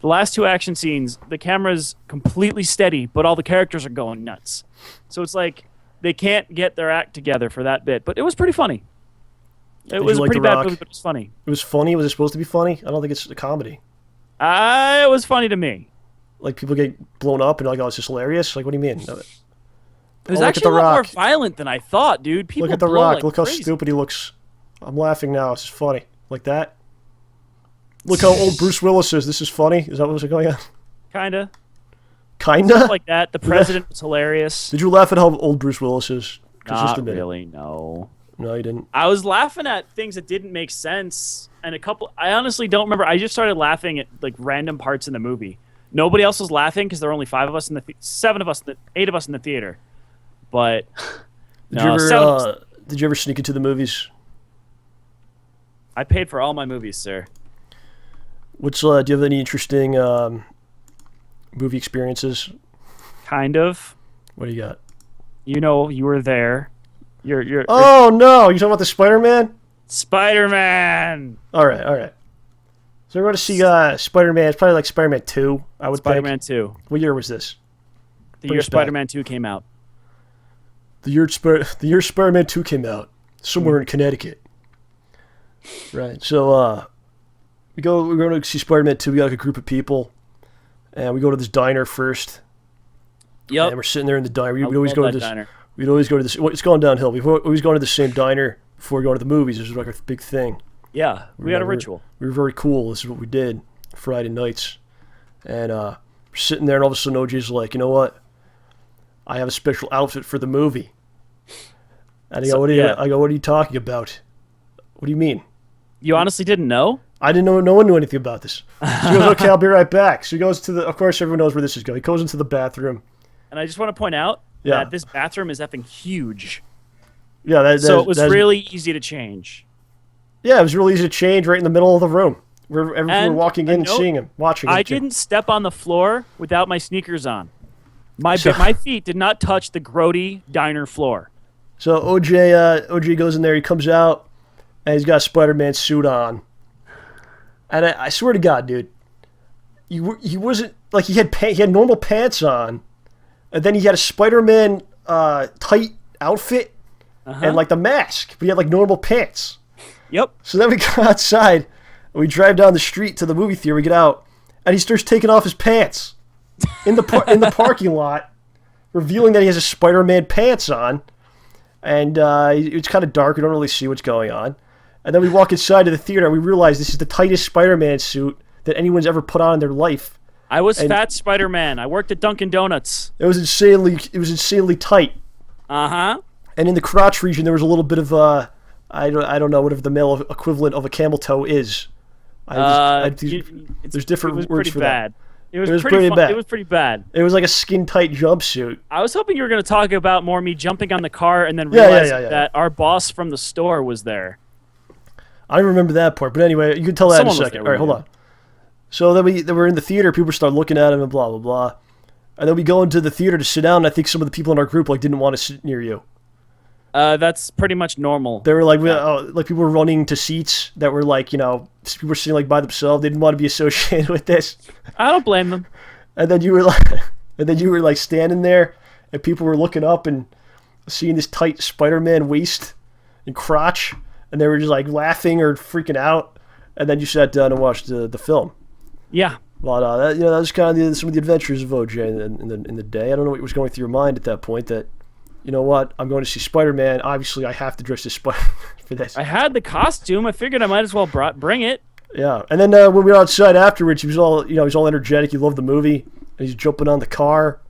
The last two action scenes, the camera's completely steady, but all the characters are going nuts. So it's like they can't get their act together for that bit. But it was pretty funny. It was a pretty bad movie, but it was funny. It was funny? Was it supposed to be funny? I don't think it's a comedy. It was funny to me. Like, people get blown up and like, oh, it's just hilarious? Like, what do you mean? It was actually a lot more violent than I thought, dude. People look at The blow Rock. like Look how crazy. stupid he looks. I'm laughing now. It's just funny. Like that? Look how old Bruce Willis is. This is funny. Is that what's going on? Kinda. Kinda? Like that. The president was hilarious. Did you laugh at how old Bruce Willis is? Not really, no. No, you didn't. I was laughing at things that didn't make sense, and I honestly don't remember. I just started laughing at like random parts in the movie. Nobody else was laughing because there were only 5 of us in the 7 of us, 8 of us in the theater. But Did you ever sneak into the movies? I paid for all my movies, sir. Do you have any interesting movie experiences? Kind of. What do you got? You know, you were there. You're Oh no! You talking about the Spider-Man? Spider-Man. All right. So we're going to see Spider-Man. It's probably like Spider-Man 2. I would Spider-Man think. 2. What year was this? The year Spider-Man 2 came out. The year Spider-Man 2 came out, somewhere in Connecticut. Right. So we're going to see Spider-Man 2. We got like a group of people, and we go to this diner first. Yep. And we're sitting there in the diner. We'd I always love go to that this. diner. We'd always go to this. It's going downhill. We've always gone to the same diner before we go to the movies. This was like a big thing. Yeah, we had a ritual. We were very cool. This is what we did Friday nights. And we're sitting there, and all of a sudden OJ's like, you know what? I have a special outfit for the movie. And I go, what are you talking about? What do you mean? You honestly didn't know? I didn't know. No one knew anything about this. She goes, okay, I'll be right back. So he goes to of course, everyone knows where this is going. He goes into the bathroom. And I just want to point out that this bathroom is effing huge. Yeah, so it was really easy to change. Yeah, it was really easy to change right in the middle of the room. Everyone were walking in and seeing him, watching him. I didn't step on the floor without my sneakers on. My feet did not touch the grody diner floor. So OJ goes in there. He comes out, and he's got a Spider-Man suit on. And I swear to God, dude, he wasn't like he had normal pants on, and then he had a Spider-Man tight outfit and like the mask, but he had like normal pants. Yep. So then we go outside, and we drive down the street to the movie theater. We get out, and he starts taking off his pants in the parking lot, revealing that he has a Spider-Man pants on. And it's kind of dark. We don't really see what's going on. And then we walk inside of the theater, and we realize this is the tightest Spider-Man suit that anyone's ever put on in their life. I was fat Spider-Man. I worked at Dunkin' Donuts. It was insanely tight. Uh-huh. And in the crotch region, there was a little bit of I don't know whatever the male equivalent of a camel toe is. There's different words for that. It was pretty bad. It was pretty bad. It was like a skin-tight jumpsuit. I was hoping you were going to talk about more me jumping on the car and then realizing that our boss from the store was there. I don't remember that part, but anyway, you can tell that in a second. All right, hold on. So then we're in the theater. People start looking at him and blah, blah, blah. And then we go into the theater to sit down, and I think some of the people in our group like didn't want to sit near you. That's pretty much normal. They were like, like people were running to seats that were like, people were sitting like by themselves. They didn't want to be associated with this. I don't blame them. And then you were like, standing there, and people were looking up and seeing this tight Spider-Man waist and crotch, and they were just like laughing or freaking out. And then you sat down and watched the film. Yeah. But that was kind of some of the adventures of OJ in the day. I don't know what was going through your mind at that point. That, you know what, I'm going to see Spider-Man. Obviously, I have to dress as Spider for this. I had the costume. I figured I might as well bring it. Yeah, and then when we were outside afterwards, he was all energetic. He loved the movie, and he's jumping on the car,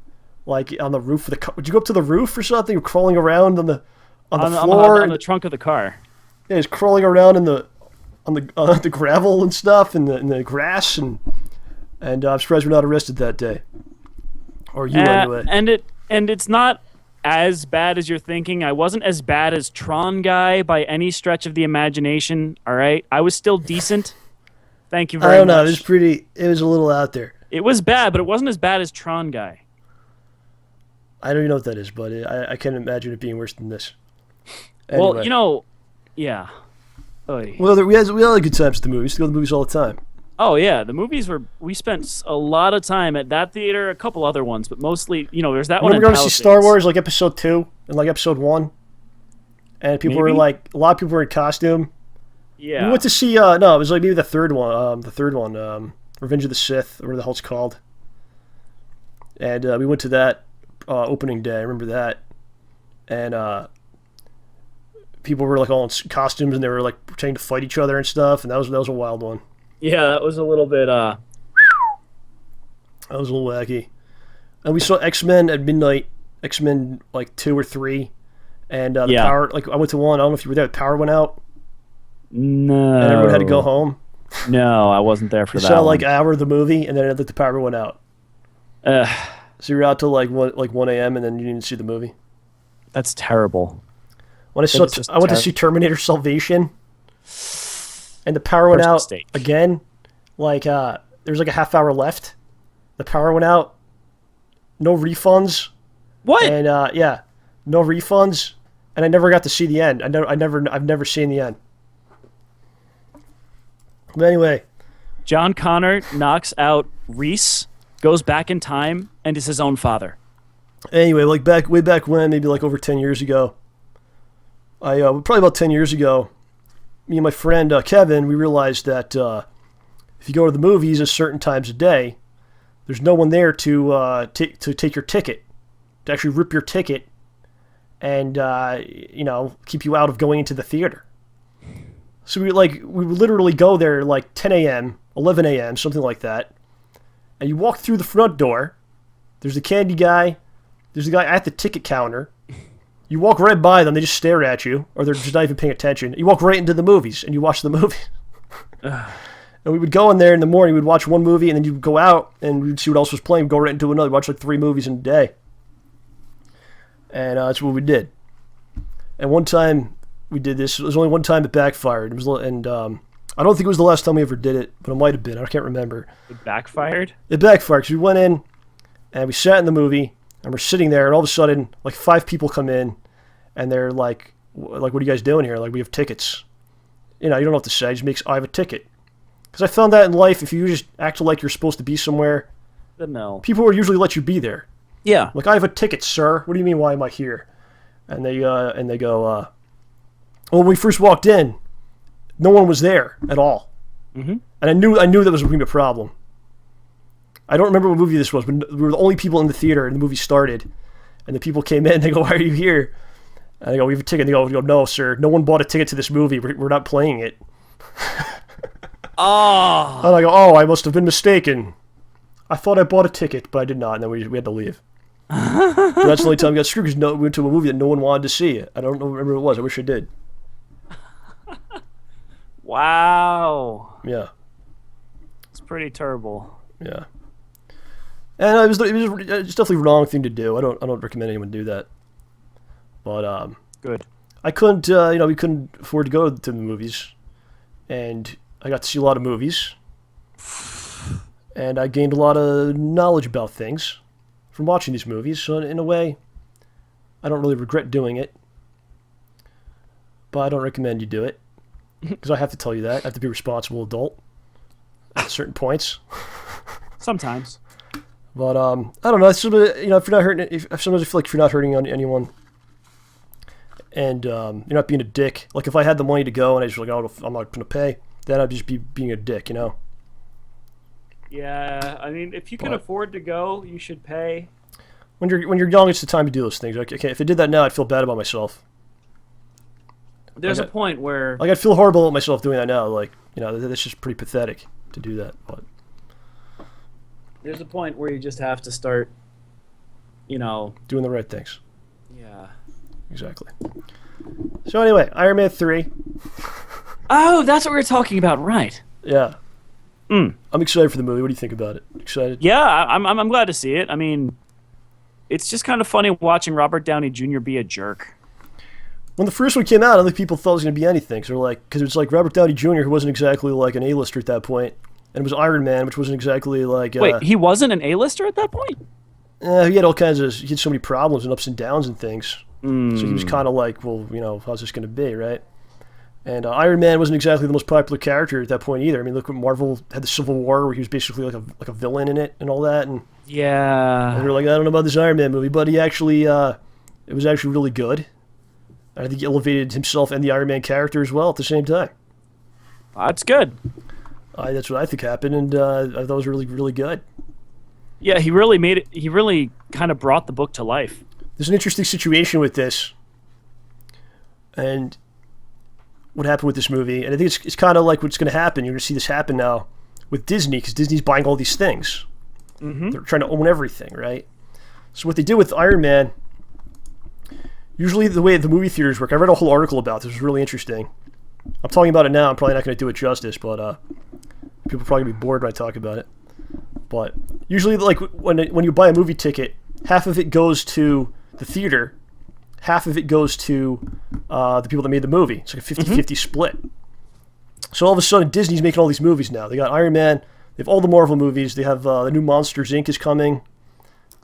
like on the roof of the car. Would you go up to the roof or something? You're crawling around on the floor, on the trunk of the car. Yeah, he's crawling around on the gravel and stuff, and the grass, and I'm surprised we're not arrested that day, or you anyway. And it's not as bad as you're thinking. I wasn't as bad as Tron Guy by any stretch of the imagination. All right, I was still decent. Thank you very much. I don't know. It was a little out there. It was bad, but it wasn't as bad as Tron Guy. I don't even know what that is, but I can't imagine it being worse than this. Anyway. Well, yeah. Oy. Well, we had good times at the movies. We used to go to the movies all the time. Oh yeah, the movies we spent a lot of time at that theater, a couple other ones, but mostly, there's that one. We're going to see Star Wars, like Episode 2 and like Episode 1, and people were like, a lot of people were in costume. Yeah. We went to see no, it was like maybe the third one, Revenge of the Sith, or whatever the hell it's called, and we went to that opening day. I remember that, and people were like all in costumes, and they were like pretending to fight each other and stuff, and that was a wild one. Yeah, that was a little bit. That was a little wacky. And we saw X-Men at midnight. X-Men like 2 or 3, and the power. Like I went to one. I don't know if you were there. The power went out. No. And everyone had to go home. No, I wasn't there for that. Saw like an hour of the movie, and then the power went out. So you were out till like 1 a.m. and then you didn't see the movie. That's terrible. When I went to see Terminator Salvation, and the power went out again. Like there was like a half hour left. The power went out. No refunds. What? And no refunds. And I never got to see the end. I've never seen the end. But anyway, John Connor knocks out Reese, goes back in time, and is his own father. Anyway, like way back when, maybe like over 10 years ago, probably about 10 years ago, me and my friend Kevin, we realized that if you go to the movies at certain times a day, there's no one there to take your ticket, to actually rip your ticket, and keep you out of going into the theater. So we would literally go there like 10 a.m., 11 a.m., something like that, and you walk through the front door. There's the candy guy. There's the guy at the ticket counter. You walk right by them. They just stare at you, or they're just not even paying attention. You walk right into the movies, and you watch the movie. And we would go in there in the morning. We'd watch one movie, and then you'd go out, and we'd see what else was playing. We'd go right into another. We'd watch like 3 movies in a day. And that's what we did. And one time we did this. It was only one time it backfired. I don't think it was the last time we ever did it, but it might have been. I can't remember. It backfired? It backfired because we went in, and we sat in the movie, and we're sitting there, and all of a sudden, like 5 people come in, and they're like, what are you guys doing here? Like, we have tickets. You don't know what to say. Just I have a ticket. Because I found that in life, if you just act like you're supposed to be somewhere, no. People will usually let you be there. Yeah. Like, I have a ticket, sir. What do you mean, why am I here? And they go, well, when we first walked in, no one was there at all. Mm-hmm. And I knew that was going to be a problem. I don't remember what movie this was, but we were the only people in the theater, and the movie started. And the people came in, and they go, why are you here? And I go, we have a ticket. And they go, no, sir, no one bought a ticket to this movie. We're not playing it. Oh. And I go, I must have been mistaken. I thought I bought a ticket, but I did not. And then we had to leave. But that's the only time we got screwed, because we went to a movie that no one wanted to see. I don't remember what it was. I wish I did. Wow. Yeah. It's pretty terrible. Yeah. And it was definitely the wrong thing to do. I don't recommend anyone do that. But good. I couldn't we couldn't afford to go to the movies, and I got to see a lot of movies, and I gained a lot of knowledge about things. from watching these movies. So in a way, I don't really regret doing it. But I don't recommend you do it. Because I have to tell you that. I have to be a responsible adult at certain points. Sometimes. But I don't know. If you're not hurting, if sometimes I feel like if you're not hurting anyone, and you're not being a dick. Like if I had the money to go and I was like, oh, I'm not going to pay, then I'd just be being a dick, you know. Yeah, I mean, if you can afford to go, you should pay. When you're young, it's the time to do those things. Okay, if I did that now, I'd feel bad about myself. There's a point where I'd feel horrible about myself doing that now. Like, that's just pretty pathetic to do that. But there's a point where you just have to start, doing the right things. Yeah. Exactly. So anyway, Iron Man 3. Oh, that's what we were talking about, right? Yeah. I'm excited for the movie. What do you think about it? Excited? Yeah, I'm glad to see it. I mean, it's just kind of funny watching Robert Downey Jr. be a jerk. When the first one came out, I don't think people thought it was going to be anything. Because it was like Robert Downey Jr., who wasn't exactly like an A-lister at that point, and it was Iron Man, which wasn't exactly like. Wait, he wasn't an A-lister at that point? He had all kinds of. He had so many problems and ups and downs and things. So he was kind of like, well, how's this going to be, right? And Iron Man wasn't exactly the most popular character at that point either. I mean, look what Marvel had the Civil War, where he was basically like a villain in it and all that. And yeah, they were like, I don't know about this Iron Man movie, but he actually, it was actually really good. I think he elevated himself and the Iron Man character as well at the same time. That's good. That's what I think happened, and I thought it was really, really good. Yeah, he really made it. He really kind of brought the book to life. There's an interesting situation with this, and what happened with this movie, and I think it's kind of like what's going to happen. You're going to see this happen now with Disney, because Disney's buying all these things. Mm-hmm. They're trying to own everything, right? So what they did with Iron Man, usually the way the movie theaters work, I read a whole article about this. It was really interesting. I'm talking about it now. I'm probably not going to do it justice, but people are probably going to be bored when I talk about it. But usually, like when you buy a movie ticket, half of it goes to the theater, half of it goes to the people that made the movie. It's like a 50-50 split. So all of a sudden, Disney's making all these movies now. They got Iron Man. They have all the Marvel movies. They have the new Monsters, Inc. is coming.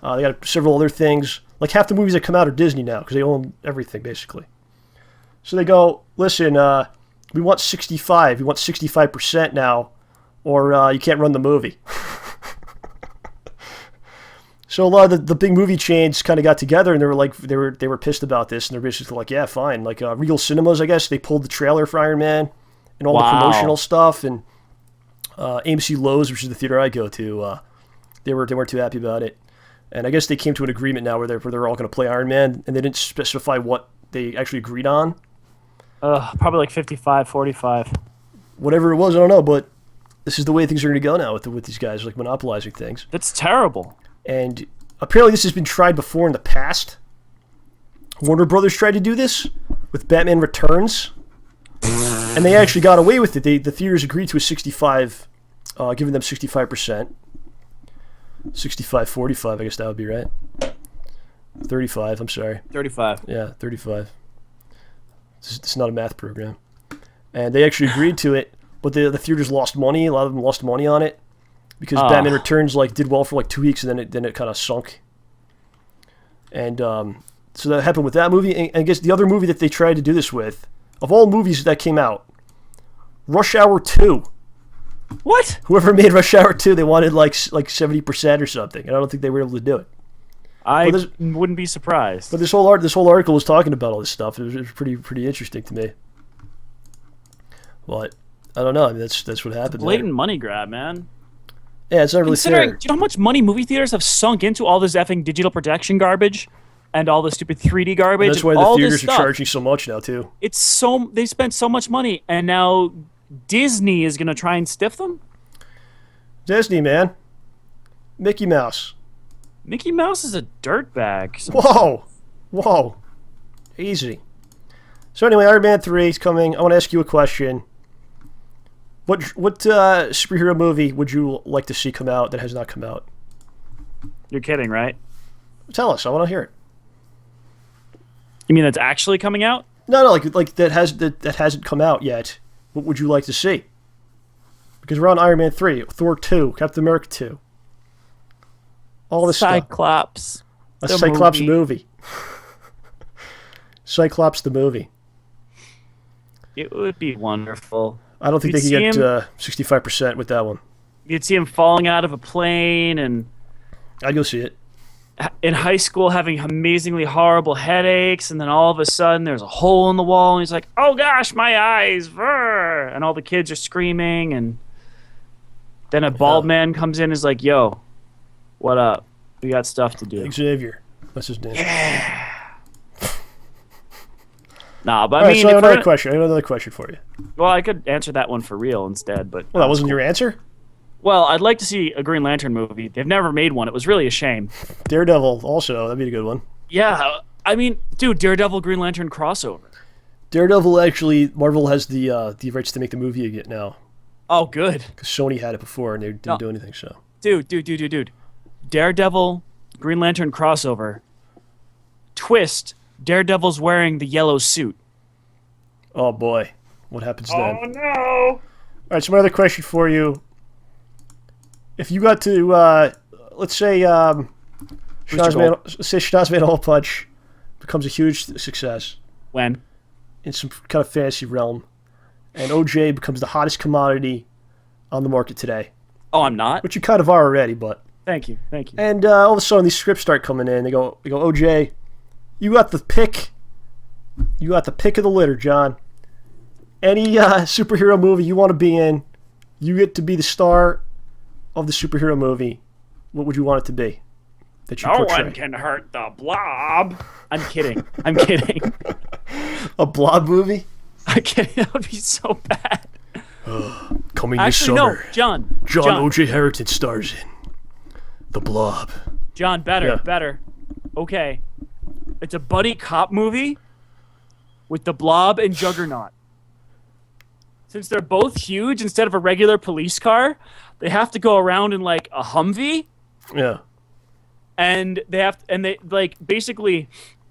They got several other things. Like half the movies that come out are Disney now because they own everything, basically. So they go, listen, we want 65. We want 65% now, or you can't run the movie. So a lot of the big movie chains kind of got together, and they were pissed about this, and they're basically like, yeah, fine. Like Regal Cinemas, I guess, they pulled the trailer for Iron Man and all the promotional stuff, and AMC Lowe's, which is the theater I go to, they weren't too happy about it. And I guess they came to an agreement now where they're all going to play Iron Man, and they didn't specify what they actually agreed on. Probably like 55-45. Whatever it was, I don't know, but this is the way things are going to go now with these guys, like monopolizing things. That's terrible. And apparently this has been tried before in the past. Warner Brothers tried to do this with Batman Returns, and they actually got away with it. The theaters agreed to a 65, giving them 65%. 65-45, I guess that would be right. 35, I'm sorry. 35. Yeah, 35. It's not a math program. And they actually agreed to it, but the theaters lost money. A lot of them lost money on it because Batman Returns did well for 2 weeks, and then it kind of sunk. And so that happened with that movie. And I guess the other movie that they tried to do this with, of all movies that came out, Rush Hour 2. What? Whoever made Rush Hour 2, they wanted like 70% or something, and I don't think they were able to do it. I wouldn't be surprised. But this whole article was talking about all this stuff. It was pretty interesting to me. But I don't know. I mean, that's what happened. Blatant money grab, man. Yeah, it's not really fair. Do you know how much money movie theaters have sunk into all this effing digital projection garbage and all this stupid 3D garbage? And that's why the theaters are charging so much now too. They spent so much money, and now Disney is going to try and stiff them? Disney, man. Mickey Mouse. Mickey Mouse is a dirtbag. Whoa. Easy. So anyway, Iron Man 3 is coming. I want to ask you a question. What superhero movie would you like to see come out that has not come out? You're kidding, right? Tell us. I want to hear it. You mean that's actually coming out? No, like that hasn't come out yet. What would you like to see? Because we're on Iron Man 3, Thor 2, Captain America 2. All this stuff. Cyclops. A the Cyclops movie. Cyclops the movie. It would be wonderful. I don't think they can get 65% with that one. You'd see him falling out of a plane and I'd go see it. in high school having amazingly horrible headaches, and then all of a sudden there's a hole in the wall and he's like, oh gosh, my eyes, and all the kids are screaming, and then a bald man comes in and is like, yo, what up? We got stuff to do. Xavier. That's his name. Yeah. Nah, but I I mean, so I have another question. I have another question for you. Well, I could answer that one for real instead, but Well, that wasn't your answer? Well, I'd like to see a Green Lantern movie. They've never made one. It was really a shame. Daredevil also. That'd be a good one. Yeah, I mean, dude, Daredevil Green Lantern crossover. Daredevil, actually, Marvel has the rights to make the movie again now. Oh, good. Because Sony had it before and they didn't do anything, so. Dude. Daredevil Green Lantern crossover. Twist, Daredevil's wearing the yellow suit. Oh, boy. What happens then? Oh, no. All right, so my other question for you. If you got to, let's say, Schnoz-Punching becomes a huge success. When? In some kind of fantasy realm. And OJ becomes the hottest commodity on the market today. Oh, I'm not? Which you kind of are already, but. Thank you. And all of a sudden, these scripts start coming in. They go, OJ, you got the pick. You got the pick of the litter, John. Any superhero movie you want to be in, you get to be the star of the superhero movie. What would you want it to be? That you portray? No one can hurt the Blob. I'm kidding. A Blob movie? I'm kidding. That would be so bad. Coming Actually, this summer. no, John. O.J. Harrington stars in The Blob. John, better. Okay. It's a buddy cop movie with the Blob and Juggernaut. Since they're both huge, instead of a regular police car, they have to go around in like a Humvee. Yeah. And basically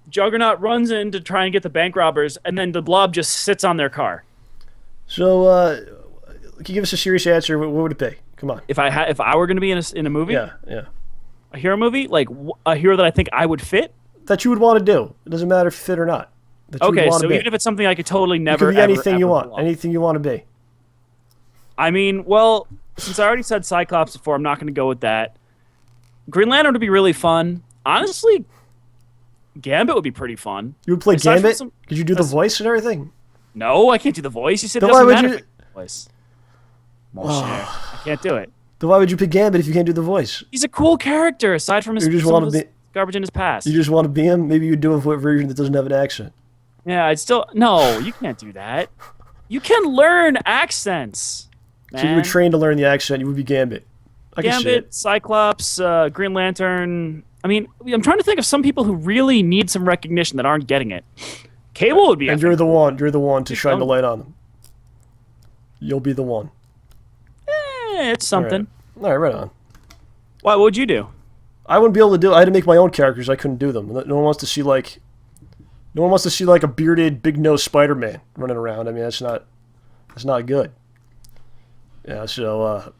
Juggernaut runs in to try and get the bank robbers, and then the Blob just sits on their car. So, can you give us a serious answer? What would it be? Come on. If I were going to be in a movie? Yeah. A hero movie? Like a hero that I think I would fit? That you would want to do. It doesn't matter if you fit or not. Okay, so even if it's something I could totally never, it could be anything ever you want. belong. Anything you want to be. I mean, well, since I already said Cyclops before, I'm not going to go with that. Green Lantern would be really fun. Honestly, Gambit would be pretty fun. You would play Aside Gambit? Could you do the voice and everything? No, I can't do the voice. You said it Then why doesn't would matter you- if I do the voice. I can't do it. Then why would you pick Gambit if you can't do the voice? He's a cool character, aside from his, You just some want of to his be- garbage in his past. You just want to be him? Maybe you'd do a version that doesn't have an accent. Yeah, I'd still... No, you can't do that. You can learn accents, man. So you would train to learn the accent, you would be Gambit. I can see Gambit, it. Cyclops, Green Lantern... I mean, I'm trying to think of some people who really need some recognition that aren't getting it. Cable would be... And you're the one to shine the dumb. light on them. You'll be the one. it's something. All right, right on. Why, what would you do? I wouldn't be able to do. I had to make my own characters. I couldn't do them. No one wants to see like a bearded, big nosed Spider-Man running around. I mean, that's not good. Yeah, so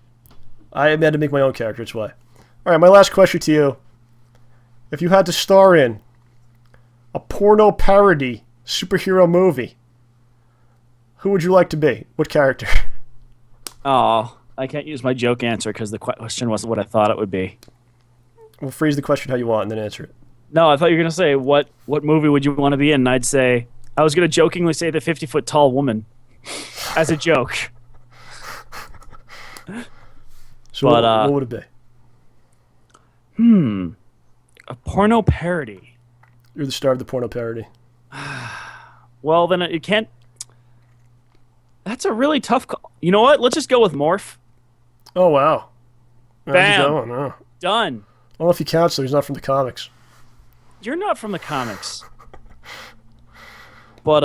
I had to make my own character. That's why. All right, my last question to you: if you had to star in a porno parody superhero movie, who would you like to be? What character? Oh, I can't use my joke answer because the question wasn't what I thought it would be. We'll phrase the question how you want and then answer it. No, I thought you were going to say, what movie would you want to be in? And I'd say, I was going to jokingly say the 50-foot tall woman as a joke. So what would it be? A porno parody. You're the star of the porno parody. Well, then it can't... That's a really tough call. You know what? Let's just go with Morph. Oh, wow. How's it Bam. going? Oh. Done. I don't know if he counts, though. He's not from the comics. You're not from the comics. But,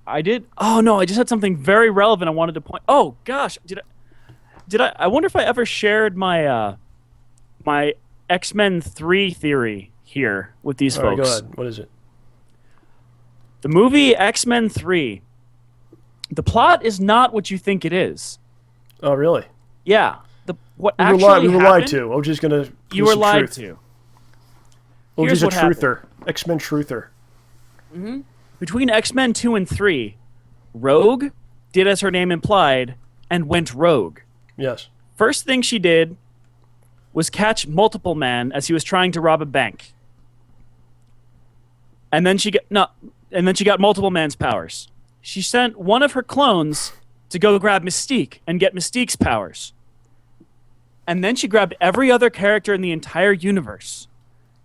I did... Oh, no, I just had something very relevant I wanted to point... Oh, gosh. I wonder if I ever shared my, my X-Men 3 theory here with these All folks. right, go ahead. What is it? The movie X-Men 3... The plot is not what you think it is. Oh, really? Yeah. What We actually were lied happened? to. OJ's gonna. You were lied to. OJ's Here's a what happened. truther. X-Men truther. Between X-Men 2 and 3, Rogue did as her name implied and went rogue. Yes. First thing she did was catch Multiple Man as he was trying to rob a bank. And then she got Multiple Man's powers. She sent one of her clones to go grab Mystique and get Mystique's powers. And then she grabbed every other character in the entire universe.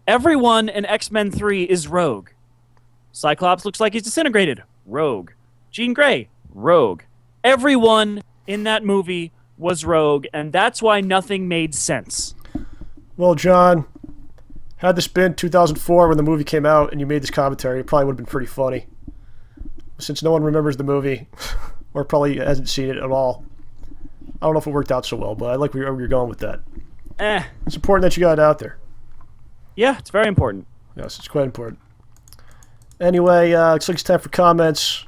Everyone in X-Men 3 is Rogue. Cyclops looks like he's disintegrated. Rogue. Jean Grey. Rogue. Everyone in that movie was Rogue, and that's why nothing made sense. Well, John, had this been 2004 when the movie came out and you made this commentary, it probably would have been pretty funny. Since no one remembers the movie, or probably hasn't seen it at all, I don't know if it worked out so well, but I like where you're going with that. It's important that you got it out there. Yeah, it's very important. Yes, it's quite important. Anyway, looks like it's time for comments.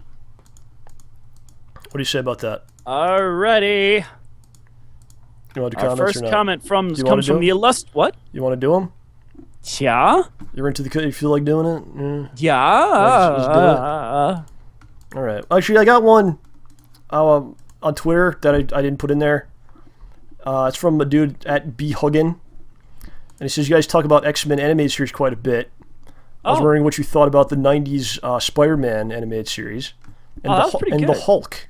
What do you say about that? Alrighty. You want to do Our comments or first not? comment comes wanna from do the What? You want to do them? Yeah? You're into the... You feel like doing it? Yeah. Let's do All right. Actually, I got one on Twitter that I didn't put in there. It's from a dude at bhuggin. And he says, you guys talk about X-Men animated series quite a bit. I was wondering what you thought about the 90s Spider-Man animated series. And that was pretty good. the Hulk.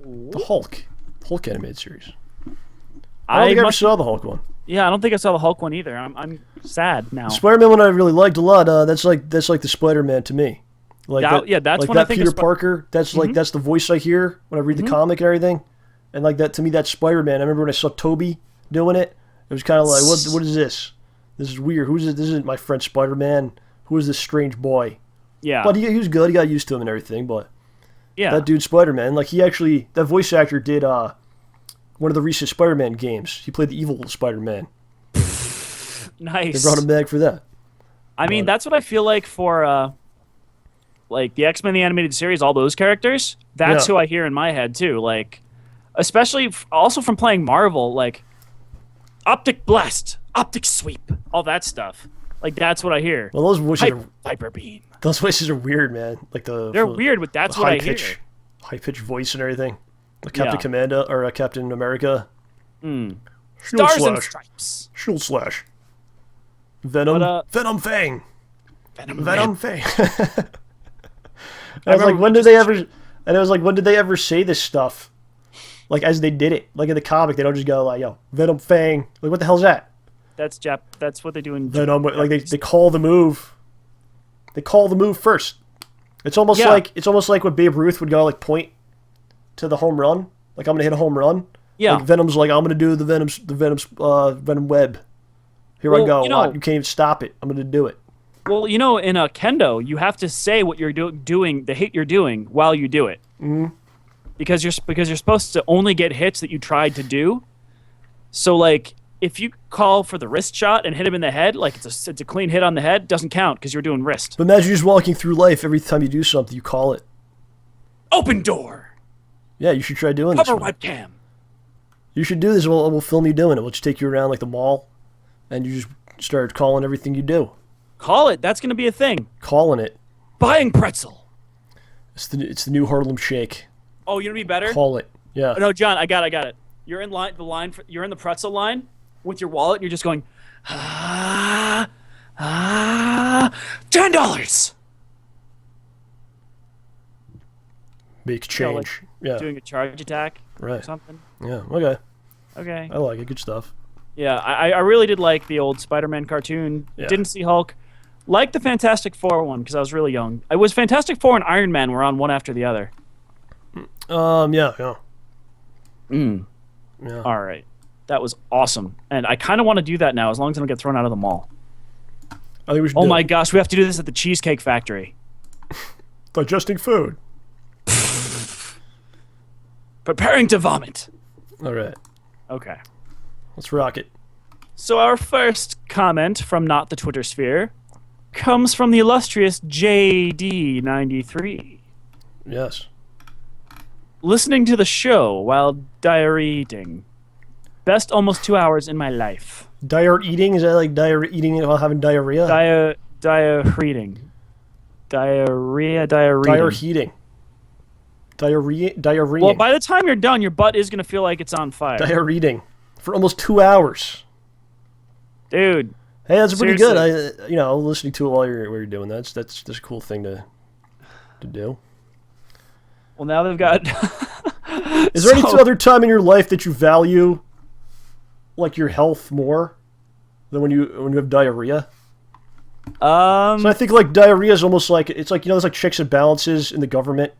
The Hulk animated series. I don't think I ever saw the Hulk one. Yeah, I don't think I saw the Hulk one either. I'm sad now. The Spider-Man one I really liked a lot. That's like the Spider-Man to me. Like that's like when I that think Peter of Parker. That's like that's the voice I hear when I read the comic and everything. And like that to me, that's Spider-Man. I remember when I saw Toby doing it. It was kind of like, what is this? This is weird. Who's this? This isn't my friend Spider-Man. Who is this strange boy? Yeah. But he was good. He got used to him and everything. But yeah. that dude Spider-Man, like that voice actor did one of the recent Spider-Man games. He played the evil Spider-Man. Nice. They brought him back for that. I mean, that's what I feel like for like the X-Men the animated series, all those characters. That's who I hear in my head too. Like, especially also from playing Marvel, like Optic Blast, Optic Sweep, all that stuff. Like that's what I hear. Well, those voices Viper Beam. Those voices are weird, man. Like they're weird, but that's what I hear. High pitched voice and everything. Like Captain Commando or Captain America. Stars and Stripes. Shield Slash. Venom. Venom Fang. Venom Fang. I was like, when did they ever? And I was like, when did they ever say this stuff? Like as they did it, like in the comic, they don't just go like, "Yo, Venom Fang." Like, what the hell's that? That's what they do in Venom. Like they call the move. They call the move first. It's almost like when Babe Ruth would go like point to the home run. Like I'm gonna hit a home run. Yeah. Like Venom's like I'm gonna do the Venom web. Here I go. You can't even stop it. I'm gonna do it. Well, in a kendo, you have to say what you're doing, the hit you're doing while you do it. Mm-hmm. Because you're supposed to only get hits that you tried to do. So like if you call for the wrist shot and hit him in the head, like it's a clean hit on the head, doesn't count because you're doing wrist. But imagine you're just walking through life. Every time you do something, you call it. Open door. Yeah, you should try doing Cover this. webcam. You should do this. We'll film you doing it. We'll just take you around like the mall, and you just start calling everything you do. Call it. That's going to be a thing. Calling it. Buying pretzel. It's the new Harlem Shake. Oh, you know what would be better? Call it. Yeah. No, John, I got it. You're in you're in the pretzel line with your wallet. And you're just going, $10. Makes change. Yeah. Doing a charge attack. Right. Or something. Yeah. Okay. Okay. I like it. Good stuff. Yeah, I really did like the old Spider-Man cartoon. Yeah. Didn't see Hulk. Liked the Fantastic Four one because I was really young. I was Fantastic Four and Iron Man were on one after the other. Yeah. Yeah. All right. That was awesome. And I kind of want to do that now as long as I don't get thrown out of the mall. I think we should Oh my gosh, we have to do this at the Cheesecake Factory. Digesting food. Preparing to vomit. All right. Okay. Let's rock it. So our first comment from Not the Twitter Sphere comes from the illustrious JD93. Yes. Listening to the show while diary eating. Best almost 2 hours in my life. Diarrhea eating? Is that like eating while having diarrhea? Diarrhea. Diarrhea. Well, by the time you're done, your butt is going to feel like it's on fire. Diarrhea for almost 2 hours. Dude. Hey, that's pretty seriously. good. Listening to it while you're doing that, that's a cool thing to do. Well, now they've got... Is there any other time in your life that you value, like, your health more than when you have diarrhea? So I think like diarrhea is almost like it's like there's like checks and balances in the government.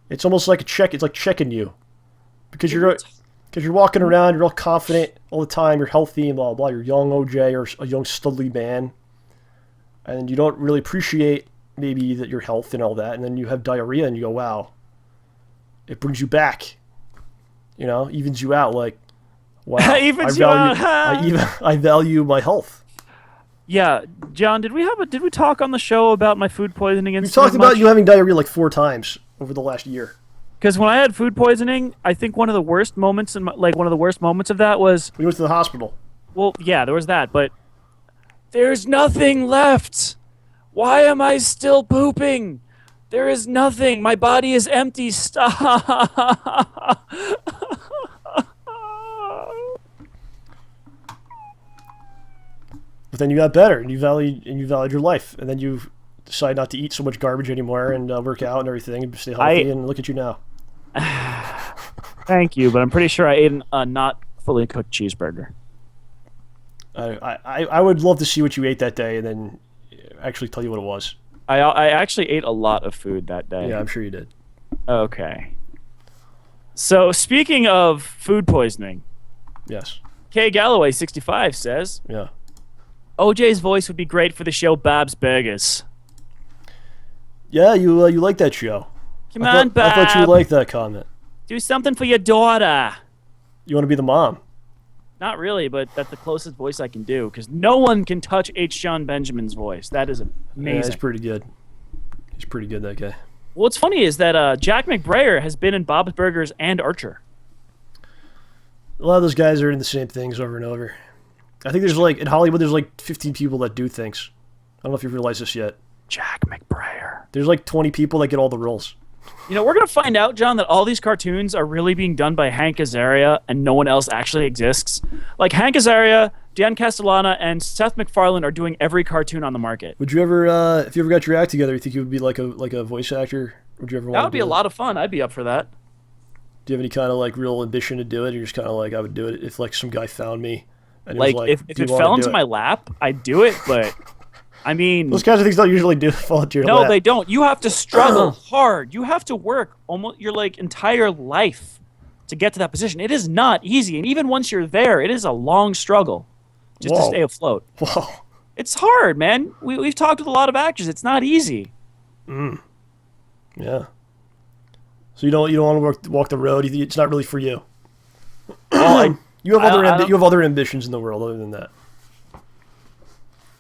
It's almost like a check. It's like checking you because you're walking around. You're all confident all the time. You're healthy and blah blah. You're young OJ or a young studly man, and you don't really appreciate maybe that your health and all that. And then you have diarrhea and you go, wow. It brings you back. Evens you out. Like, wow. I value my health. Yeah, John, did we talk on the show about my food poisoning We incident? talked about you having diarrhea like 4 times over the last year. Because when I had food poisoning, I think one of the worst moments of that was We went to the hospital. well, yeah, there was that, but there's nothing left. Why am I still pooping? There is nothing. My body is empty. Stop. But then you got better, and you valued your life, and then you decide not to eat so much garbage anymore, and work out and everything, and stay healthy. And look at you now. Thank you, but I'm pretty sure I ate a not fully cooked cheeseburger. I would love to see what you ate that day, and then actually tell you what it was. I actually ate a lot of food that day. Yeah, I'm sure you did. Okay. So speaking of food poisoning, Yes. Kay Galloway 65 says, Yeah. OJ's voice would be great for the show Babs Burgers. Yeah, you like that show. Come on, Bob. I thought you would like that comment. Do something for your daughter. You want to be the mom. Not really, but that's the closest voice I can do, because no one can touch H. John Benjamin's voice. That is amazing. Yeah, he's pretty good. He's pretty good, that guy. What's funny is that Jack McBrayer has been in Bob's Burgers and Archer. A lot of those guys are in the same things over and over. I think there's like, in Hollywood, there's like 15 people that do things. I don't know if you realize this yet. Jack McBrayer. There's like 20 people that get all the roles. We're going to find out, John, that all these cartoons are really being done by Hank Azaria and no one else actually exists. Like Hank Azaria, Dan Castellana, and Seth MacFarlane are doing every cartoon on the market. Would you ever, if you ever got your act together, you think you would be like a voice actor? Would you ever want That would be a lot of fun. I'd be up for that. Do you have any kind of like real ambition to do it? Or you're just kind of like, I would do it if like some guy found me. And Like, was like if it fell into my lap, I'd do it, but I mean... Those kinds of things don't usually fall into your No, lap. they don't. You have to struggle hard. You have to work almost your like entire life to get to that position. It is not easy, and even once you're there, it is a long struggle just to stay afloat. Whoa. It's hard, man. We've talked with a lot of actors. It's not easy. Yeah. So you don't want to walk the road. It's not really for you. Well, you have other ambitions in the world other than that.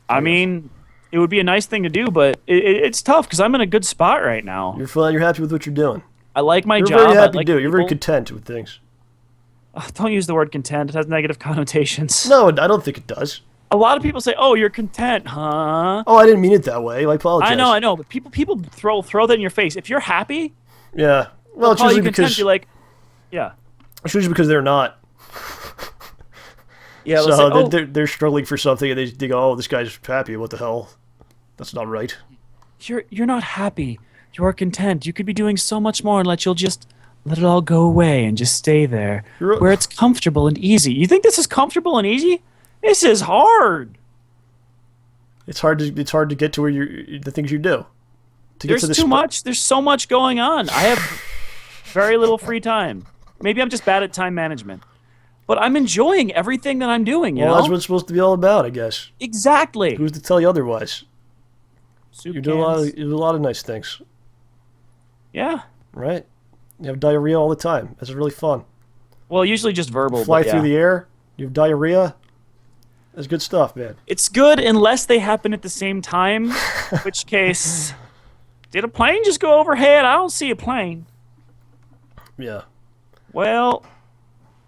I mean, it would be a nice thing to do, but it's tough because I'm in a good spot right now. You're fine. You're happy with what you're doing. I like my job. You're very happy I like to do. You're very people. content with things. Don't use the word content. It has negative connotations. No, I don't think it does. A lot of people say, "Oh, you're content, huh?" Oh, I didn't mean it that way. I apologize. I know, but people throw that in your face. If you're happy, yeah. Well, it's call usually you content. because You're like, yeah. it's usually because they're not. Yeah. So they're struggling for something, and they go, "Oh, this guy's happy. What the hell? That's not right." You're not happy. You're content. You could be doing so much more, and you'll just let it all go away and just stay there, where it's comfortable and easy. You think this is comfortable and easy? This is hard. It's hard to get to where the things you do. There's too much. There's so much going on. I have very little free time. Maybe I'm just bad at time management. But I'm enjoying everything that I'm doing, you know? That's what it's supposed to be all about, I guess. Exactly. Who's to tell you otherwise? Soup You do cans. a lot of nice things. Yeah. Right? You have diarrhea all the time. That's really fun. Well, usually just verbal. Fly but through yeah. the air. You have diarrhea. That's good stuff, man. It's good unless they happen at the same time, in which case, did a plane just go overhead? I don't see a plane. Yeah. Well,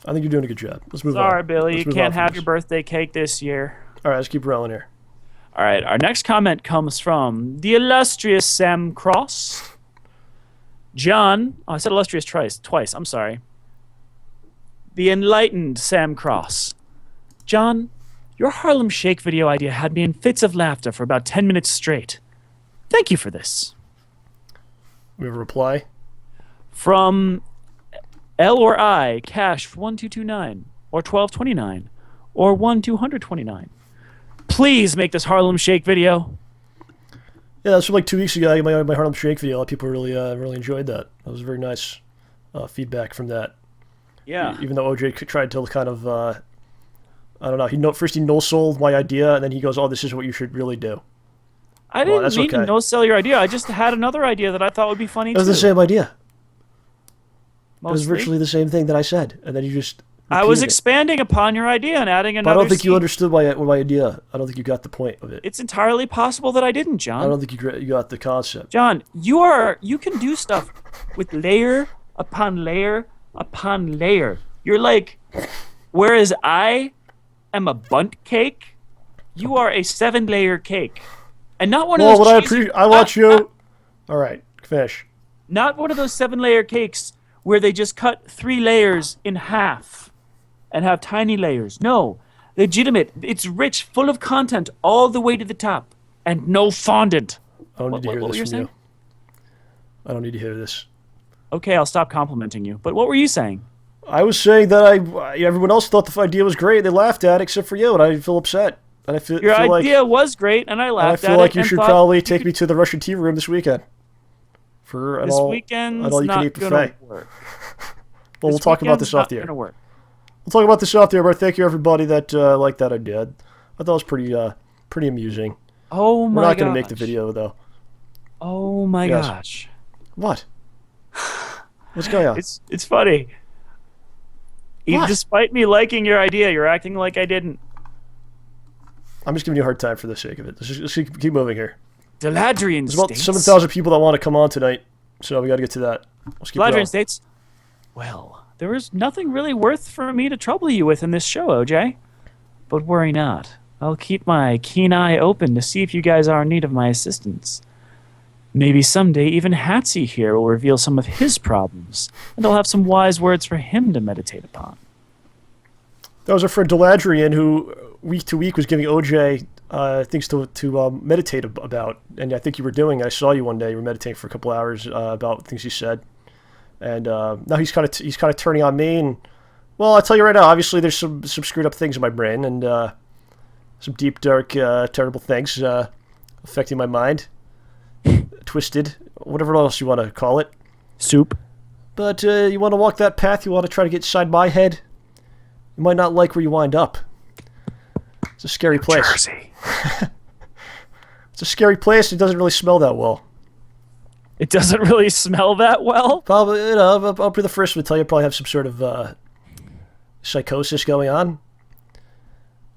I think you're doing a good job. Let's move on. Sorry, Billy, Let's you move can't on from have this. your birthday cake this year. All right, let's keep rolling here. All right, our next comment comes from the illustrious Sam Cross. John, I said illustrious twice. I'm sorry. The enlightened Sam Cross. John, your Harlem Shake video idea had me in fits of laughter for about 10 minutes straight. Thank you for this. We have a reply. From L or I, cash 1229 or 1229 or 1229. Please make this Harlem Shake video. Yeah, that's from like 2 weeks ago. My Harlem Shake video. A lot of people really enjoyed that. That was very nice feedback from that. Yeah. Even though OJ tried to kind of, I don't know. First he no-sold my idea, and then he goes, "Oh, this is what you should really do." I didn't that's mean to okay. no-sell your idea. I just had another idea that I thought would be funny It was too. the same idea. It was Mostly. virtually the same thing that I said, and then you just. I was repeated it. expanding upon your idea and adding But another I don't think you seed. understood my idea. I don't think you got the point of it. It's entirely possible that I didn't, John. I don't think you got the concept. John, you can do stuff with layer upon layer upon layer. You're like, whereas I am a bunt cake, you are a 7-layer cake, and not one of Well, those. what I cheesy- appreciate, I want you. All right, finish. Not one of those 7-layer cakes where they just cut 3 layers in half and have tiny layers. No, legitimate. It's rich, full of content all the way to the top, and no fondant. I don't need to hear what this were you from saying? you. I don't need to hear this. Okay, I'll stop complimenting you. But what were you saying? I was saying that everyone else thought the idea was great. They laughed at it, except for you, and I feel upset. And I feel Your feel idea was great, and I laughed like, at it. I feel like you and should thought probably take me to the Russian tea room this weekend. For an This all, weekend's an all you can not eat gonna buffet. work. Well, we'll This talk about this weekend's off not the air. gonna work. We'll talk about this off the air, but thank you everybody that liked that idea. I thought it was pretty amusing. Oh my We're not going to gosh. make the video though. Oh my Yes. gosh. What? What's going on? It's funny. What? Despite me liking your idea, you're acting like I didn't. I'm just giving you a hard time for the sake of it. Let's keep moving here. Dalladrion There's about states. 7,000 people that want to come on tonight, so we got to get to that. Let's keep Dalladrion going. states. Well, there is nothing really worth for me to trouble you with in this show, OJ. But worry not. I'll keep my keen eye open to see if you guys are in need of my assistance. Maybe someday even Hatsy here will reveal some of his problems, and I'll have some wise words for him to meditate upon. That was our friend Dalladrion, who week to week was giving OJ things to meditate about, and I think you were doing. I saw you one day. You were meditating for a couple hours about things he said, and now he's kind of turning on me. And well, I'll tell you right now. Obviously, there's some screwed up things in my brain, and some deep, dark, terrible things affecting my mind. Twisted, whatever else you want to call it. Soup. But you want to walk that path. You want to try to get inside my head. You might not like where you wind up. It's a scary place. Jersey. It's a scary place. It doesn't really smell that well. It doesn't really smell that well. Probably, I'll be the first one to tell you. I probably have some sort of psychosis going on.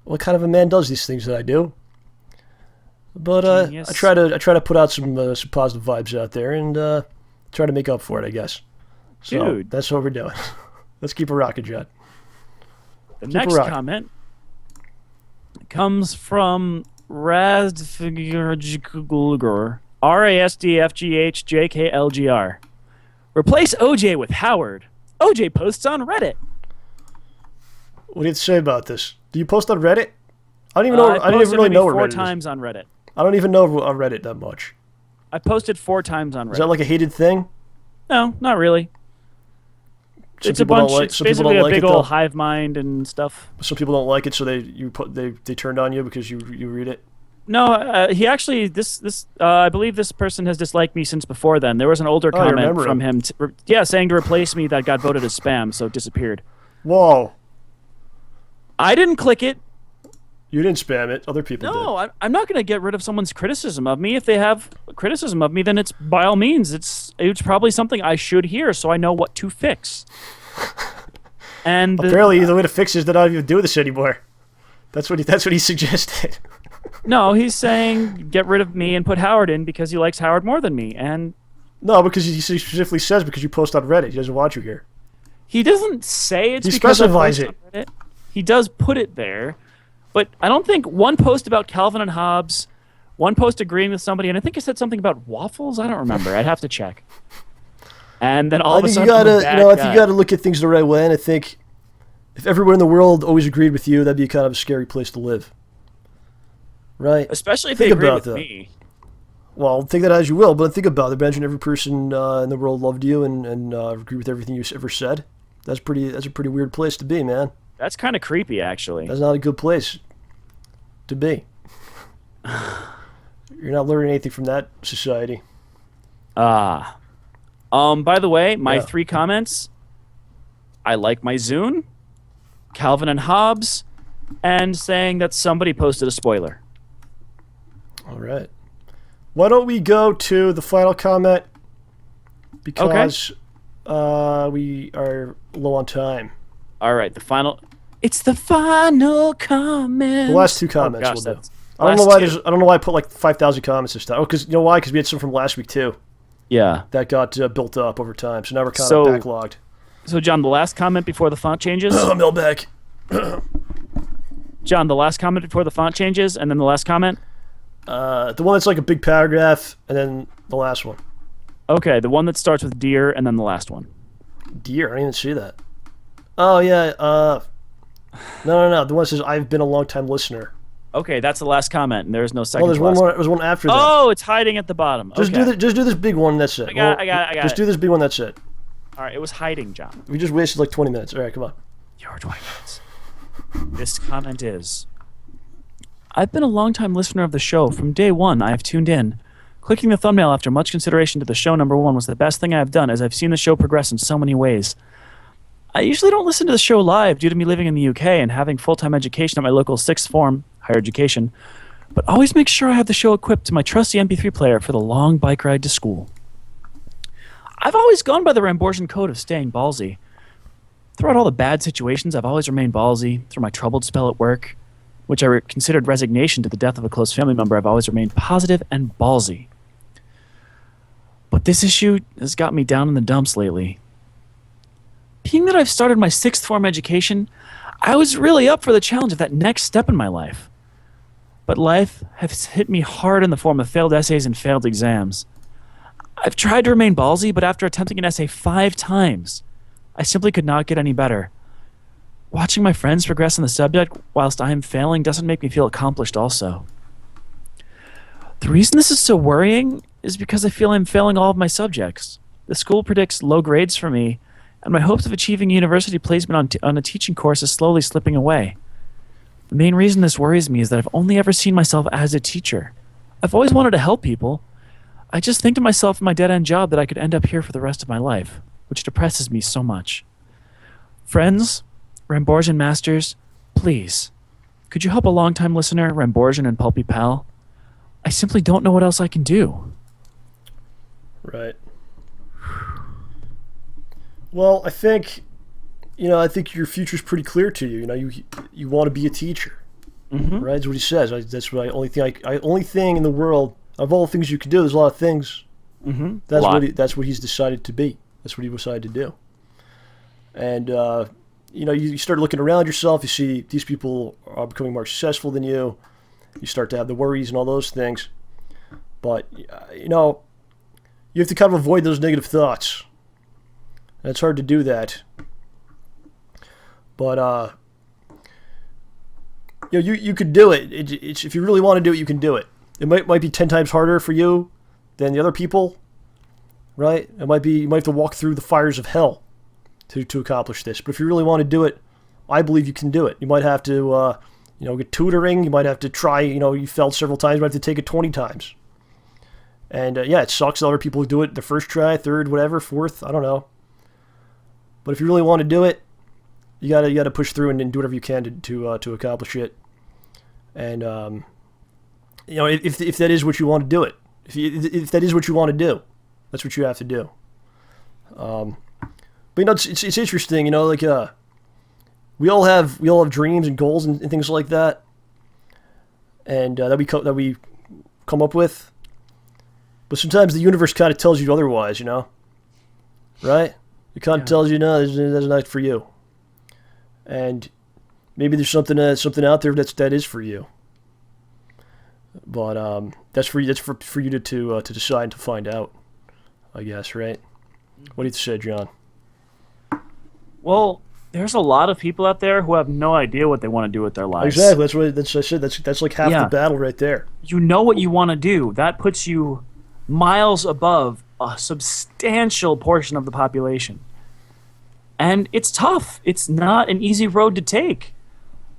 What kind of a man does these things that I do? But Genius. I try to put out some positive vibes out there and try to make up for it, I guess. So Dude. that's what we're doing. Let's keep it rocking, John. The Keep it next rocking. comment comes from Rasdfgr, RASDFGHJKLGR. Replace OJ with Howard. OJ posts on Reddit. What do you have to say about this? Do you post on Reddit? I don't even know. I don't even posted really maybe know where 4 Reddit is. times on Reddit. I don't even know on Reddit that much. I posted 4 times on Reddit. Is that like a hated thing? No, not really. Some It's a people don't bunch. like- It's some people basically don't a like big it, old though. hive mind and stuff. Some people don't like it, so they turned on you because you read it. No, he actually I believe this person has disliked me since before then. There was an older Oh, you comment remember from him, saying to replace me that got voted as spam, so it disappeared. Whoa! I didn't click it. You didn't spam it. Other people did. No, I'm not going to get rid of someone's criticism of me. If they have criticism of me, then it's by all means. It's probably something I should hear, so I know what to fix. And Apparently, the way to fix it is to not even do this anymore. That's what he suggested. no, he's saying get rid of me and put Howard in because he likes Howard more than me. And No, because he specifically says because you post on Reddit, he doesn't want you here. He doesn't say it's He because I specifies posted on Reddit. He does put it there, but I don't think one post about Calvin and Hobbes, one post agreeing with somebody, and I think he said something about waffles. I don't remember. I'd have to check. And then all of a sudden, I think you gotta look at things the right way, and I think if everyone in the world always agreed with you, that'd be kind of a scary place to live. Right? Especially if think they agree about with that. me. Well, think that as you will, but think about it. Imagine every person in the world loved you and agree with everything you ever said. That's a pretty weird place to be, man. That's kind of creepy, actually. That's not a good place to be. You're not learning anything from that society. By the way, my 3 comments. I like my Zune, Calvin and Hobbes, and saying that somebody posted a spoiler. All right. Why don't we go to the final comment? Because we are low on time. All right, it's the final comment. The last 2 comments Oh, gosh, we'll do. I don't know why I put like 5,000 comments this time. Oh, because you know why? Because we had some from last week too. Yeah. That got built up over time, so now we're kind So- of backlogged. So, John, the last comment before the font changes. Mailbag. John, the last comment before the font changes, and then the last comment. The one that's like a big paragraph, and then the last one. Okay, the one that starts with dear, and then the last one. Dear, I didn't even see that. Oh yeah. No. The one that says I've been a long time listener. Okay, that's the last comment, and there's no second. Oh, there's to one last more. There's one after that. Oh, it's hiding at the bottom. Just Okay. do this big one. That's it. I got it. Just do this big one. That's it. All right, it was hiding, John. We just wasted like 20 minutes. All right, come on. Your 20 minutes. This comment is: I've been a long-time listener of the show. From day one, I have tuned in. Clicking the thumbnail after much consideration to the show number 1 was the best thing I have done, as I've seen the show progress in so many ways. I usually don't listen to the show live due to me living in the UK and having full-time education at my local sixth form, higher education, but always make sure I have the show equipped to my trusty MP3 player for the long bike ride to school. I've always gone by the Ramborgian code of staying ballsy. Throughout all the bad situations, I've always remained ballsy. Through my troubled spell at work, which I considered resignation to the death of a close family member, I've always remained positive and ballsy. But this issue has got me down in the dumps lately. Being that I've started my sixth form education, I was really up for the challenge of that next step in my life. But life has hit me hard in the form of failed essays and failed exams. I've tried to remain ballsy, but after attempting an essay 5 times, I simply could not get any better. Watching my friends progress in the subject whilst I am failing doesn't make me feel accomplished also. The reason this is so worrying is because I feel I'm failing all of my subjects. The school predicts low grades for me, and my hopes of achieving university placement on a teaching course is slowly slipping away. The main reason this worries me is that I've only ever seen myself as a teacher. I've always wanted to help people. I just think to myself in my dead-end job that I could end up here for the rest of my life, which depresses me so much. Friends, Ramborgian masters, please, could you help a long-time listener, Ramborgian and Pulpy Pal? I simply don't know what else I can do. Right. Well, I think your future's pretty clear to you. You know, you want to be a teacher, right? That's what he says. That's what only thing in the world of all the things you can do. There's a lot of things. That's what he's decided to be. That's what he decided to do. And you start looking around yourself. You see these people are becoming more successful than you. You start to have the worries and all those things. But you have to kind of avoid those negative thoughts. And it's hard to do that. But you could do it. It's if you really want to do it, you can do it. It might be 10 times harder for you than the other people, right? You might have to walk through the fires of hell to accomplish this. But if you really want to do it, I believe you can do it. You might have to get tutoring. You might have to try. You failed several times. You might have to take it 20 times. And it sucks that other people who do it the first try, third, whatever, fourth. I don't know. But if you really want to do it, you gotta push through and do whatever you can to accomplish it. And if that is what you want to do it, if that is what you want to do, that's what you have to do. But it's interesting. We all have dreams and goals and things like that, and that we come up with. But sometimes the universe kind of tells you otherwise, right? It kind of tells you, no, that's not for you. And maybe there's something out there that is for you. But that's for you to decide and to find out, I guess, right? What do you say, John? Well, there's a lot of people out there who have no idea what they want to do with their lives. Exactly. That's I said. That's like half the battle right there. You know what you want to do. That puts you miles above a substantial portion of the population. And it's tough. It's not an easy road to take.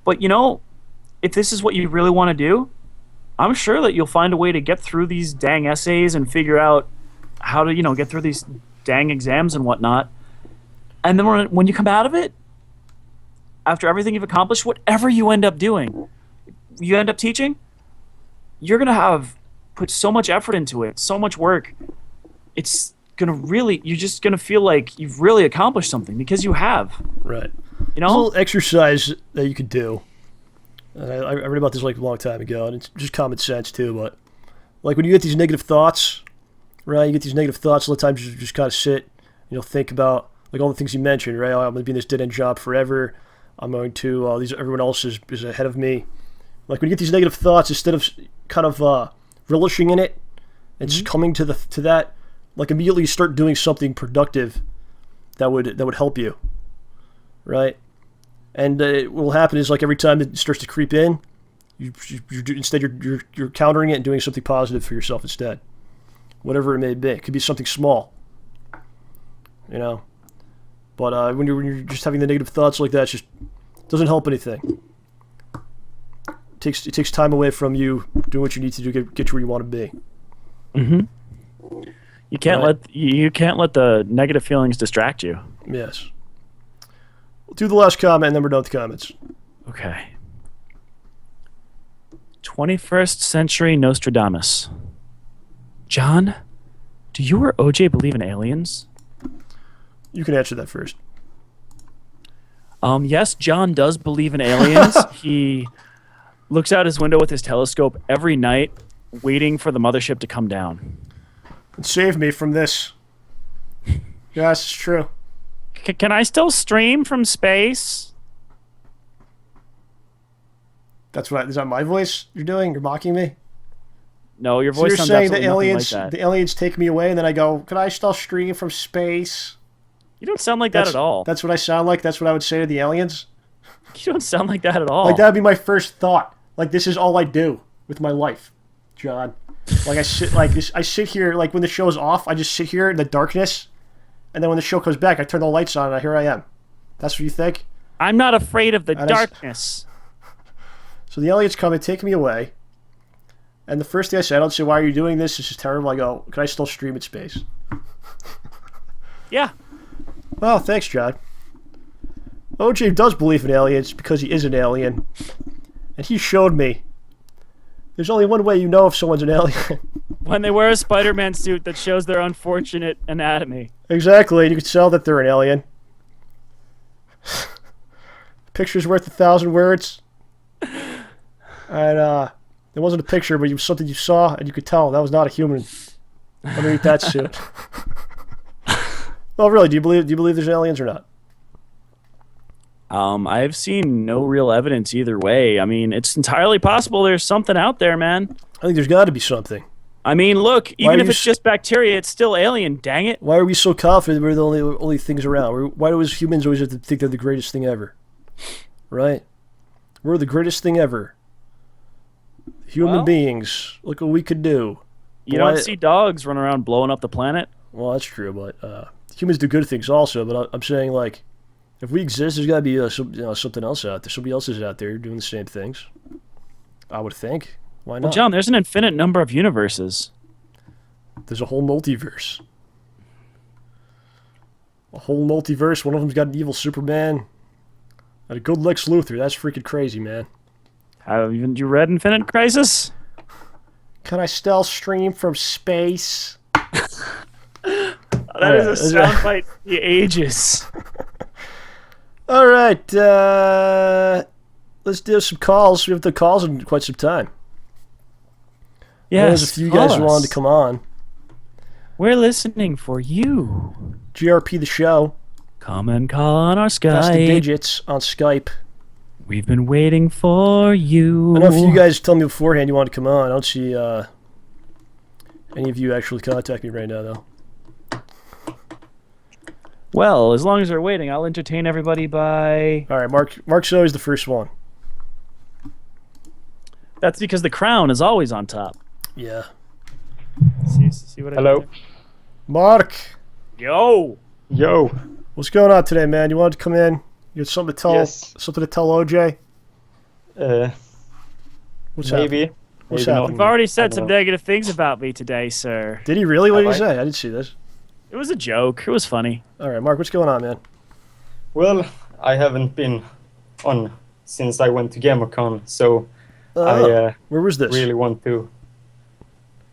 But, if this is what you really want to do, I'm sure that you'll find a way to get through these dang essays and figure out how to, get through these dang exams and whatnot. And then when you come out of it, after everything you've accomplished, whatever you end up doing, you end up teaching, you're going to have put so much effort into it, so much work. It's going to really, you're just going to feel like you've really accomplished something because you have. Right. There's a little exercise that you could do. I read about this like a long time ago, and it's just common sense too. But like when you get these negative thoughts, right? You get these negative thoughts. A lot of times you just kind of sit, think about like all the things you mentioned, right? Oh, I'm going to be in this dead end job forever. I'm going to everyone else is ahead of me. Like when you get these negative thoughts, instead of kind of relishing in it and just coming to that, like immediately you start doing something productive that would help you, right? And what will happen is like every time it starts to creep in, you're countering it and doing something positive for yourself instead, whatever it may be. It could be something small, But when you're just having the negative thoughts like that, it just doesn't help anything. It takes time away from you doing what you need to do to get to where you want to be. Mm-hmm. You can't let the negative feelings distract you. Yes. We'll do the last comment and then we're done with the comments. Okay. 21st century Nostradamus. John, do you or OJ believe in aliens? You can answer that first. Yes, John does believe in aliens. He looks out his window with his telescope every night, waiting for the mothership to come down. And save me from this. Yes, it's true. Can I still stream from space? Is that my voice you're doing? You're mocking me? No, your So voice you're sounds saying absolutely nothing like that. the aliens take me away and then I go, can I still stream from space? You don't sound like that at all. That's what I sound like? That's what I would say to the aliens? You don't sound like that at all. Like that would be my first thought. Like this is all I do with my life, John. Like I sit here, like when the show's off, I just sit here in the darkness, and then when the show comes back, I turn the lights on and here I am. That's what you think? I'm not afraid of the darkness. So the aliens come and take me away, and the first thing I say, I don't say, why are you doing this? This is terrible. I go, can I still stream in space? Yeah. Well, thanks, John. OJ does believe in aliens because he is an alien. And he showed me. There's only one way you know if someone's an alien. When they wear a Spider-Man suit that shows their unfortunate anatomy. Exactly, and you can tell that they're an alien. Picture's worth 1,000 words. And it wasn't a picture, but it was something you saw, and you could tell that was not a human underneath that suit. Well, really, do you believe there's aliens or not? I've seen no real evidence either way. I mean, it's entirely possible there's something out there, man. I think there's got to be something. I mean, look, even if it's just bacteria, it's still alien, dang it. Why are we so confident we're the only things around? Why do humans always have to think they're the greatest thing ever? Right? We're the greatest thing ever. Human beings. Look what we could do. You don't see dogs running around blowing up the planet? Well, that's true, but humans do good things also. But I'm saying, like, if we exist, there's got to be something else out there. Somebody else is out there doing the same things. I would think. Why not? Well, John, there's an infinite number of universes. There's a whole multiverse. A whole multiverse. One of them's got an evil Superman. And a good Lex Luthor. That's freaking crazy, man. Haven't you read Infinite Crisis? Can I still stream from space? That is a soundbite the ages. All right. Let's do some calls. We haven't done calls in quite some time. Yes, there's a few guys who wanted to come on. We're listening for you. GRP the show. Come and call on our That's the Skype. digits on Skype. We've been waiting for you. I know if you guys tell me beforehand you want to come on. I don't see any of you actually contact me right now, though. Well, as long as we're waiting, I'll entertain everybody by... All right, Mark's always the first one. That's because the crown is always on top. Yeah. See what I Hello. did there? Mark, Yo! Yo. what's going on today, man? You wanted to come in? You had something to tell Yes. OJ? What's Maybe. happening? What's Maybe not. happening? You've already I said don't some know. negative things about me today, sir. Did he really? What did he Have I? say? I didn't see this. It was a joke. It was funny. All right, Mark, what's going on, man? Well, I haven't been on since I went to GamerCon, so Where was this? really want to.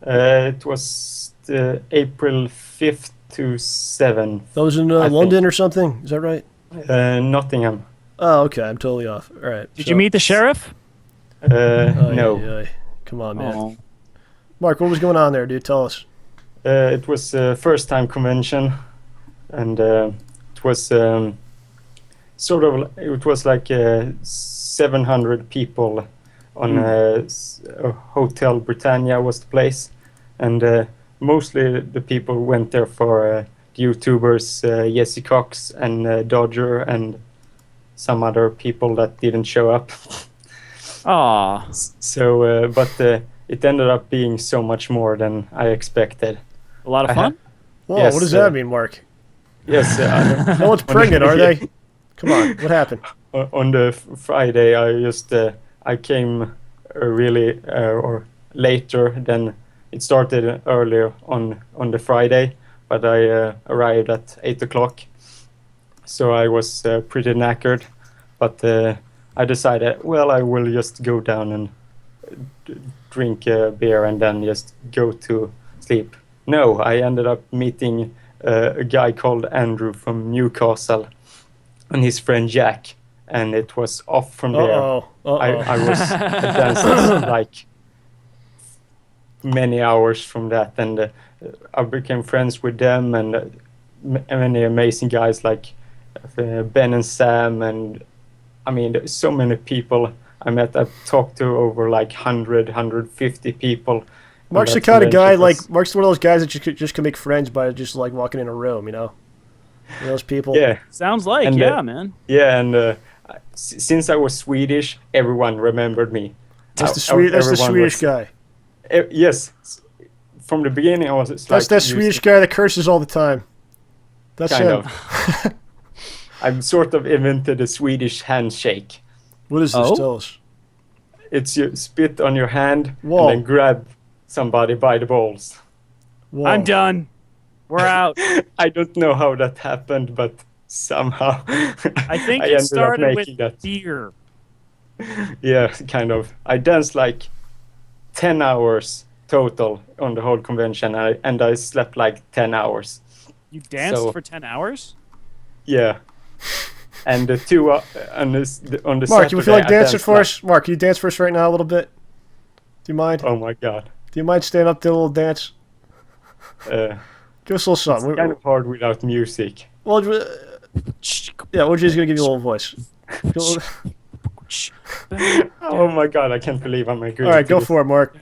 It was April 5th to 7th, That was in I London think. or something? Is that right? Nottingham. Oh, okay. I'm totally off. All right. Did you meet the sheriff? No. Yeah. Come on, man. Oh. Mark, what was going on there, dude? Tell us. It was a first time convention, and it was it was like 700 people on Hotel Britannia was the place, and mostly the people went there for the YouTubers Jesse Cox and Dodger and some other people that didn't show up. Aw. So, but it ended up being so much more than I expected. A lot of I fun? Whoa, Yes, what does that mean, Mark? Yes, No one's pregnant, are they? Come on, what happened? on the Friday, I just I came really or later than it started earlier on the Friday, but I arrived at 8 o'clock, so I was pretty knackered. But I decided, well, I will just go down and drink a beer and then just go to sleep. No, I ended up meeting a guy called Andrew from Newcastle and his friend Jack, and it was off from there. I was dancing like many hours from that, and I became friends with them and many amazing guys like Ben and Sam, and I mean there's so many people I met. I've talked to over like 150 people. Mark's the That kind of guy, convention like, Mark's one of those guys that you just can make friends by just, like, walking in a room, you know? You know those people? Yeah, Sounds like, And, yeah, man. yeah, and since I was Swedish, everyone remembered me. That's the Everyone Swedish was- guy. Yes, from the beginning I was. That's like, that Swedish guy that curses all the time. That's Kind him. of. I've sort of invented a Swedish handshake. What is this? Oh? Tell us. It's you spit on your hand Whoa. and then grab somebody by the balls. Whoa. I'm done. We're out. I don't know how that happened, but somehow I think I it ended up started with making that. beer. Yeah, kind of. I danced like 10 hours total on the whole convention, and I slept like 10 hours. You danced So- for 10 hours? Yeah. And the two on the Mark, Saturday, you feel like I dancing danced for us? Mark, can you dance for us right now a little bit? Do you mind? Oh my god. Do you mind standing up, do a little dance? Give us a little It's something. kind of hard without music. Well, yeah, OJ's gonna give you a little voice. Oh my god, I can't believe I'm agreeing. All right, go for it, Mark.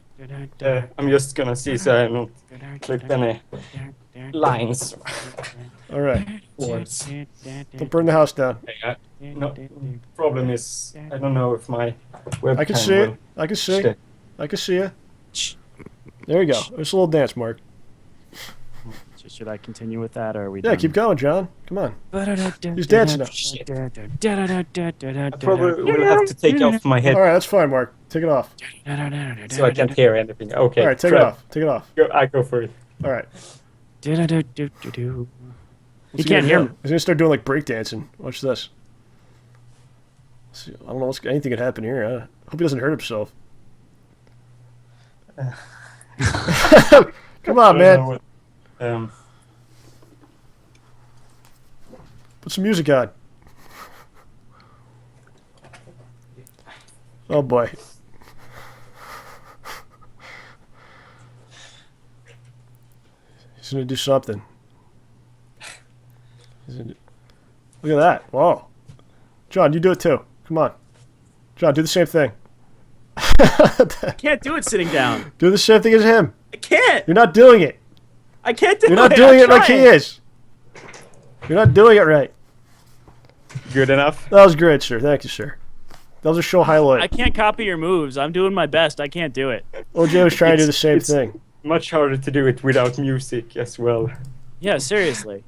I'm just gonna see so I don't clip any lines. All right, Words. don't burn the house down. No, problem is, I don't know if my webcam I can see it. will I can see. stay. I can see you. There you go. Just a little dance, Mark. Should I continue with that, or are we Yeah, done? keep going, John. Come on. He's dancing now. I probably will have to take off my head All right, that's fine, Mark. Take it off. so I can't hear anything. Okay, All right, take it crap. off. Take it off. I go for it. All right. He What's can't gonna hear do? me. He's gonna start doing like breakdancing. Watch this. See, I don't know. Anything could happen here. I hope he doesn't hurt himself. Come on, I don't man. know what- Put some music on. Oh boy. He's gonna do something. Look at that. Whoa. John, you do it too. Come on. John, do the same thing. I can't do it sitting down. Do the same thing as him. I can't. You're not doing it. I can't do it. You're not doing I'm it like he trying. is. You're not doing it right. Good enough. That was great, sir. Thank you, sir. That was a show I highlight. can't copy your moves. I'm doing my best. I can't do it. OJ was trying to do the It's- same it's- thing. Much harder to do it without music as well. Yeah, seriously.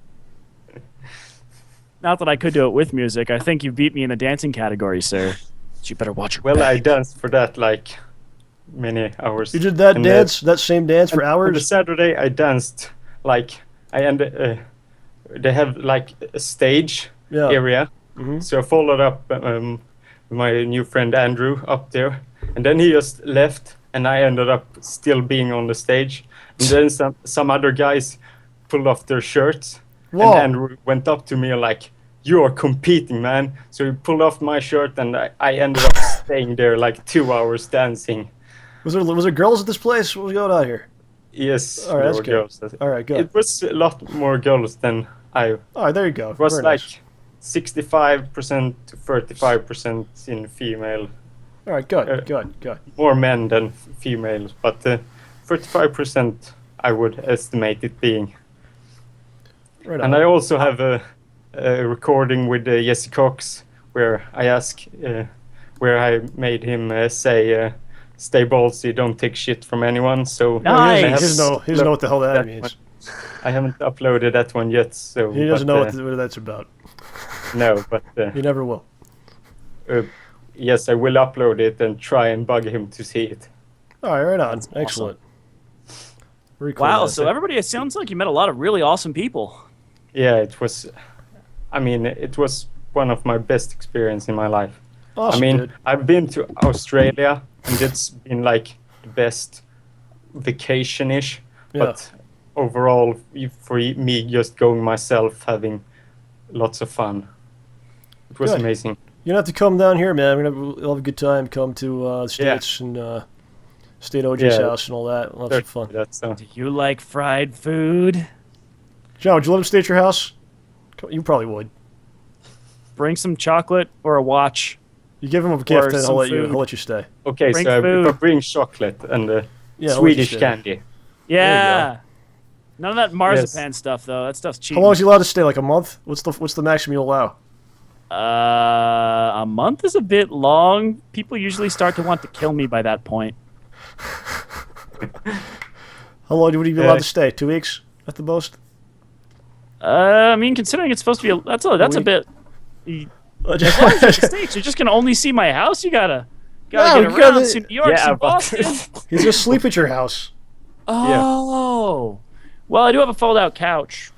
Not that I could do it with music. I think you beat me in the dancing category, sir. So you better watch your Well, I back. danced for that like many hours. You did that And, dance, that same dance for On the hours? Saturday, I danced like I ended. They have like a stage Yeah. area, Mhm. so I followed up my new friend Andrew up there, and then he just left, and I ended up still being on the stage, and then some other guys pulled off their shirts, Whoa. and Andrew went up to me like, "You are competing, man!" So he pulled off my shirt, and I ended up staying there like 2 hours dancing. Was there girls at this place? What was going on here? Yes, All right, there that's were good. girls. All right, good. It was a lot more girls than I. All right, there you go. It was Very like nice. 65% to 35% in female. All right, good, uh, good. More men than females, but 35% I would estimate it being. Right And on. I also have a recording with Jesse Cox where I where I made him say, "StayBallsy, don't take shit from anyone." So Nice. I He haven't doesn't know what the hell that that means. one. I haven't uploaded that one yet, so He doesn't but, know what that's about. no, but He never will. yes, I will upload it and try and bug him to see it. All right, right on. That's Excellent. Very cool. Wow, man. so everybody, it sounds like you met a lot of really awesome people. Yeah, it was. I mean, it was one of my best experience in my life. Awesome, I mean, dude. I've been to Australia, and it's been like the best vacation-ish. Yeah. But overall, for me, just going myself, having lots of fun. It was Good. amazing. You don't have to come down here, man. We'll have a good time. Come to the States and stay at OJ's Yeah. house and all that. We'll have some fun. That's Do you like fried food? John, would you let him stay at your house? You probably would. Bring some chocolate or a watch. You give him a gift, and some he'll food. let you stay. okay. Bring So if I food. bring chocolate and Yeah, he'll let you Swedish stay. candy. Yeah. None of that marzipan stuff, though. That stuff's cheap. How long is he allowed to stay? Like a month? What's the maximum you allow? A month is a bit long. People usually start to want to kill me by that point. How long would he be allowed to stay? 2 weeks at the most? I mean, considering it's supposed to be, that's a week? bit. As long as you're in the States, you're just gonna only see my house. You gotta No, get you around. gotta- See New York, Yeah, see but- Boston. He's gonna sleep at your house. Oh, well, I do have a fold-out couch.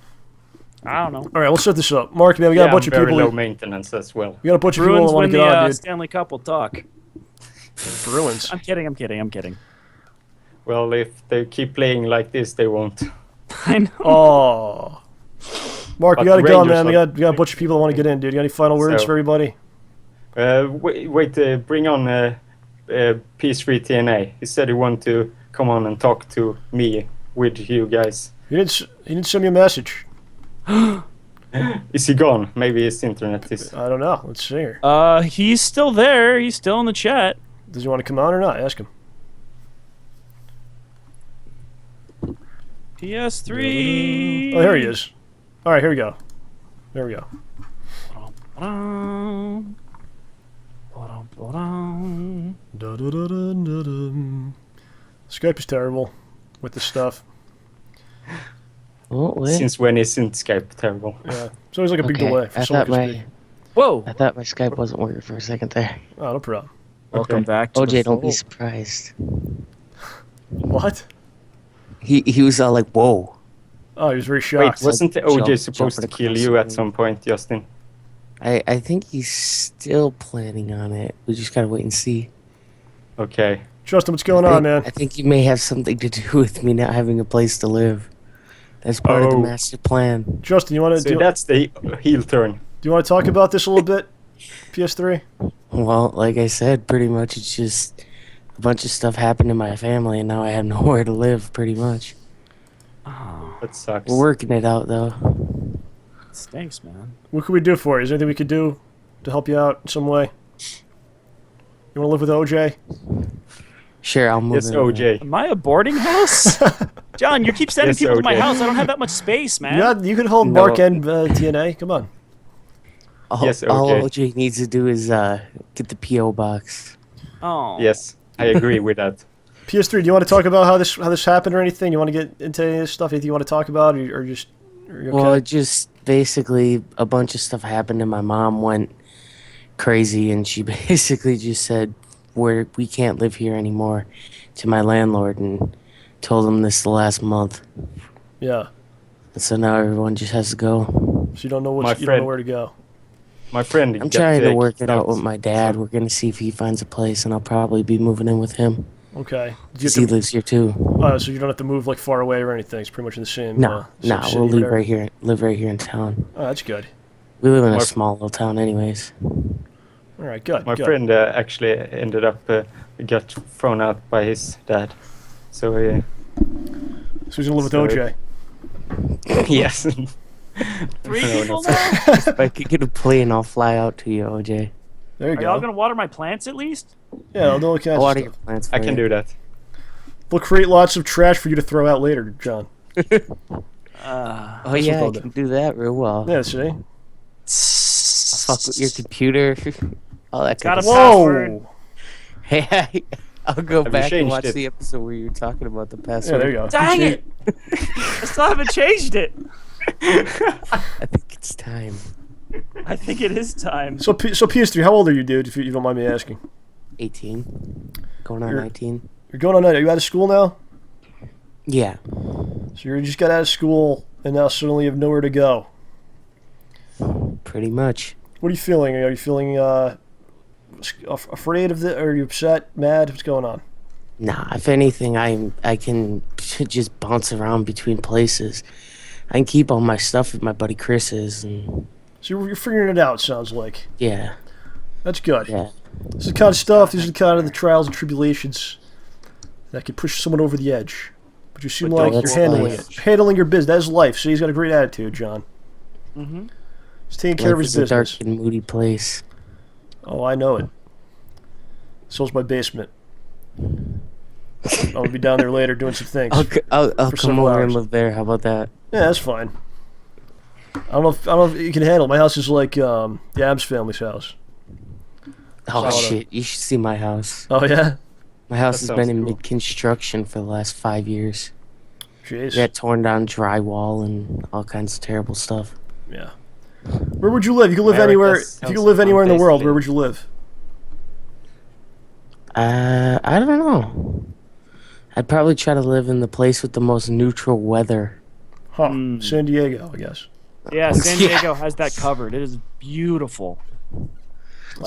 I don't know. All right, we'll set this up. Mark, man, we got a bunch of very people. low maintenance as well. We got a bunch of people Bruins that want win to the get on, dude. Stanley Cup. We'll talk. Bruins. I'm kidding. Well, if they keep playing like this, they won't. I know. Oh. Mark, we But gotta go, Rangers man. We are- got a bunch of people that want to get in, dude. You got any final words So- for everybody? Bring on P3 TNA. He said he wanted to come on and talk to me with you guys. He didn't send me a message. Is he gone? Maybe his internet is. I don't know. Let's see here. He's still there. He's still in the chat. Does he want to come on or not? Ask him. PS3. Oh, here he is. All right, here we go. There we go. Ba-dum, ba-dum. Da-da-da-dun-da-dun. Skype is terrible with this stuff. Oh, wait. Since when isn't Skype terrible? Yeah. It's always like a big Okay, delay for I someone thought to my speak. Whoa! I thought my Skype wasn't working for a second there. Oh, no problem. Welcome Okay. back to the OJ, don't be fold. surprised. What? He was all like, "Whoa." Oh, he was very Wait, shocked. wasn't the OJ Jump- supposed to jumping kill across you the at room. some point, Justin? I think he's still planning on it. We just gotta wait and see. Okay. Justin, what's going I on, think- man? I think he may have something to do with me not having a place to live. That's part of the Oh. master plan. Justin, you want to So that's the heel turn. do you want to talk about this a little bit? PS3. Well, like I said, pretty much it's just a bunch of stuff happened in my family, and now I have nowhere to live. Pretty much. That sucks. We're working it out though. Stinks, man. What can we do for you? Is there anything we could do to help you out in some way? You want to live with OJ? Sure, I'll move Yes, in. OJ. Am I a boarding house? John, you keep sending Yes, people to my OJ. house. I don't have that much space, man. Yeah, you can hold No. Mark and TNA. Come on. All, Yes, all OJ. OJ needs to do is get the PO box. Oh. Yes, I agree with that. PS3, do you want to talk about how this happened or anything? You want to get into any of this stuff? Anything you want to talk about, or just? Are you okay? Well, it just basically a bunch of stuff happened, and my mom went crazy, and she basically just said, we can't live here anymore," to my landlord, and told him this the last month. Yeah. And so now everyone just has to go. So you don't know My you don't know friend- where to go. My friend. I'm got trying to sick. work it out with That's- my dad. We're gonna see if he finds a place, and I'll probably be moving in with him. Okay. Did you 'Cause have he to, lives here too. so you don't have to move like far away or anything. It's pretty much in the same. No, same no, city, we'll leave whatever. right here. Live right here in town. Oh, that's good. We live in a My- small little town, anyways. All right, good. My good. friend actually ended up got thrown out by his dad. So So he's gonna live with So- OJ. yes. 3 No, people no. now? If I could get a plane, I'll fly out to you, OJ. There you Are y'all go. gonna water my plants at least? Yeah, I'll do all kinds I'll of water your stuff. plants for I can you. do that. We'll create lots of trash for you to throw out later, John. Oh That's what yeah, they'll I do. can do that real well. Yeah, see. I'll fuck with your computer. All that Got kind a of stuff. password. Whoa. Hey, I'll go Have you back and changed watch it? the episode where you were talking about the Yeah, password. there you go. Dang it! I still haven't changed it. I think it's time. I think it is time. So PS3, how old are you, dude? If you don't mind me asking. 18. Going on You're- 19. You're going on night. Are you out of school now? Yeah. So you just got out of school and now suddenly you have nowhere to go. Pretty much. What are you feeling? Are you feeling afraid of it? Are you upset? Mad? What's going on? Nah, if anything, I can just bounce around between places. I can keep all my stuff with my buddy Chris's, and So you're figuring it out. Sounds like yeah, that's good. yeah. This is the kind of stuff. These are the kind of the trials and tribulations that can push someone over the edge. But you seem But like that's you're handling life. it. Handling your business. That's life. So he's got a great attitude, John. Mm-hmm. He's taking care of Life his is a dark business. and moody place. Oh, I know it. So's my basement. I'll be down there later doing some things. I'll For come several over hours. and live there. How about that? Yeah, that's fine. I don't know if you can handle it. My house is like the Adams family's house. Oh Solid. shit! You should see my house. Oh yeah? My house That has been sounds in cool. mid-construction for the last 5 years. Jeez. We got torn down drywall and all kinds of terrible stuff. Yeah. Where would you live? You could live America anywhere. If you sounds could live anywhere in the world, basically. where would you live? I don't know. I'd probably try to live in the place with the most neutral weather. Huh. Hmm. San Diego, I guess. Yeah, San Yeah. Diego has that covered. It is beautiful.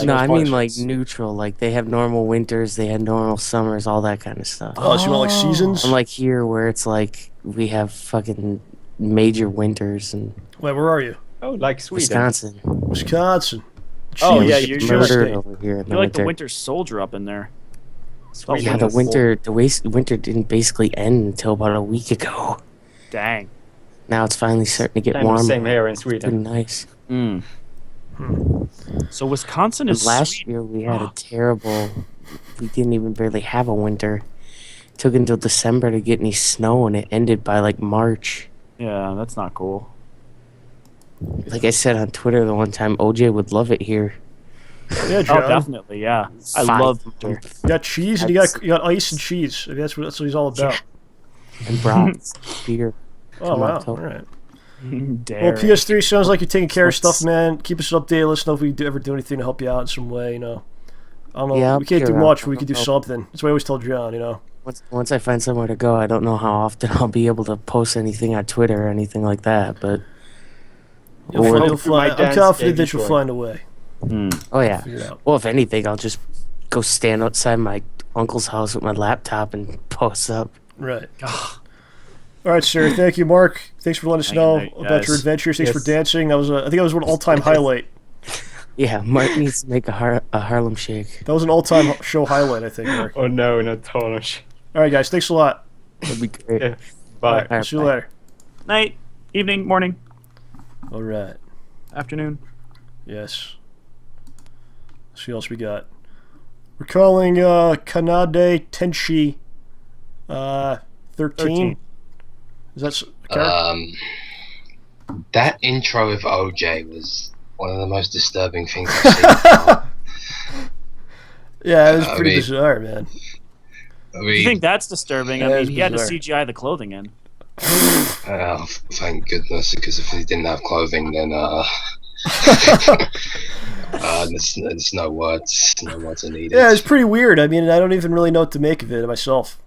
No, I mean like places. neutral. Like they have normal winters, they have normal summers, all that kind of stuff. Oh, so you want like seasons? Unlike here, where it's like we have fucking major winters in Wait, where are you? Oh, like Sweden. Wisconsin. Wisconsin. Oh, Jeez, yeah, it's you're a Murdered state. over here in the You're like the winter. winter soldier up in there. Sweden Yeah, the is- winter didn't basically end until about a week ago. Dang. Now it's finally starting to get Kind of warmer. the same here in Pretty Sweden. nice. Mm. So Wisconsin is Last sweet. year we had a terrible. We didn't even barely have a winter. It took until December to get any snow, and it ended by like March. Yeah, that's not cool. Like I said on Twitter the one time, OJ would love it here. Yeah, Oh, John. definitely, yeah. I Fine. love winter. You got cheese and you got ice and cheese. I mean, that's what he's all about. And brats, beer. Oh wow! All Tomato. right. Dare. Well, PS3 sounds like you're taking care of What's- stuff, man. Keep us updated. Let us know if we ever do anything to help you out in some way. You know, I don't know. Yeah, I'll we can't be do around. much, but we I'll could do help. something. That's what I always tell John. You know. Once I find somewhere to go, I don't know how often I'll be able to post anything on Twitter or anything like that. But You'll Or- find, Go you'll through my find, I'm dance confident game that you'll before. find a way. oh yeah. Figure it out. Well, if anything, I'll just go stand outside my uncle's house with my laptop and post up. Right. All right, sir. Thank you, Mark. Thanks for letting us Thank you, know mate, about your guys. adventures. Thanks for Yes. dancing. That was, I think, that was an all-time highlight. Yeah, Mark needs to make a Harlem Shake. That was an all-time show highlight, I think, Mark. Oh no, not Tarnish. All right, guys. Thanks a lot. That'd be great. Yeah. All Bye. right. See you later. Night, evening, morning. All right. Afternoon. Yes. Let's see what else we got. We're calling Kanade Tenshi 13. Is that a character? That intro with OJ was one of the most disturbing things I've seen. Yeah, it was pretty bizarre, man. You think that's disturbing? Yeah, I mean, he had to bizarre. CGI the clothing in. Thank goodness, because if he didn't have clothing, then there's no words are needed. Yeah, it's pretty weird. I mean, I don't even really know what to make of it myself.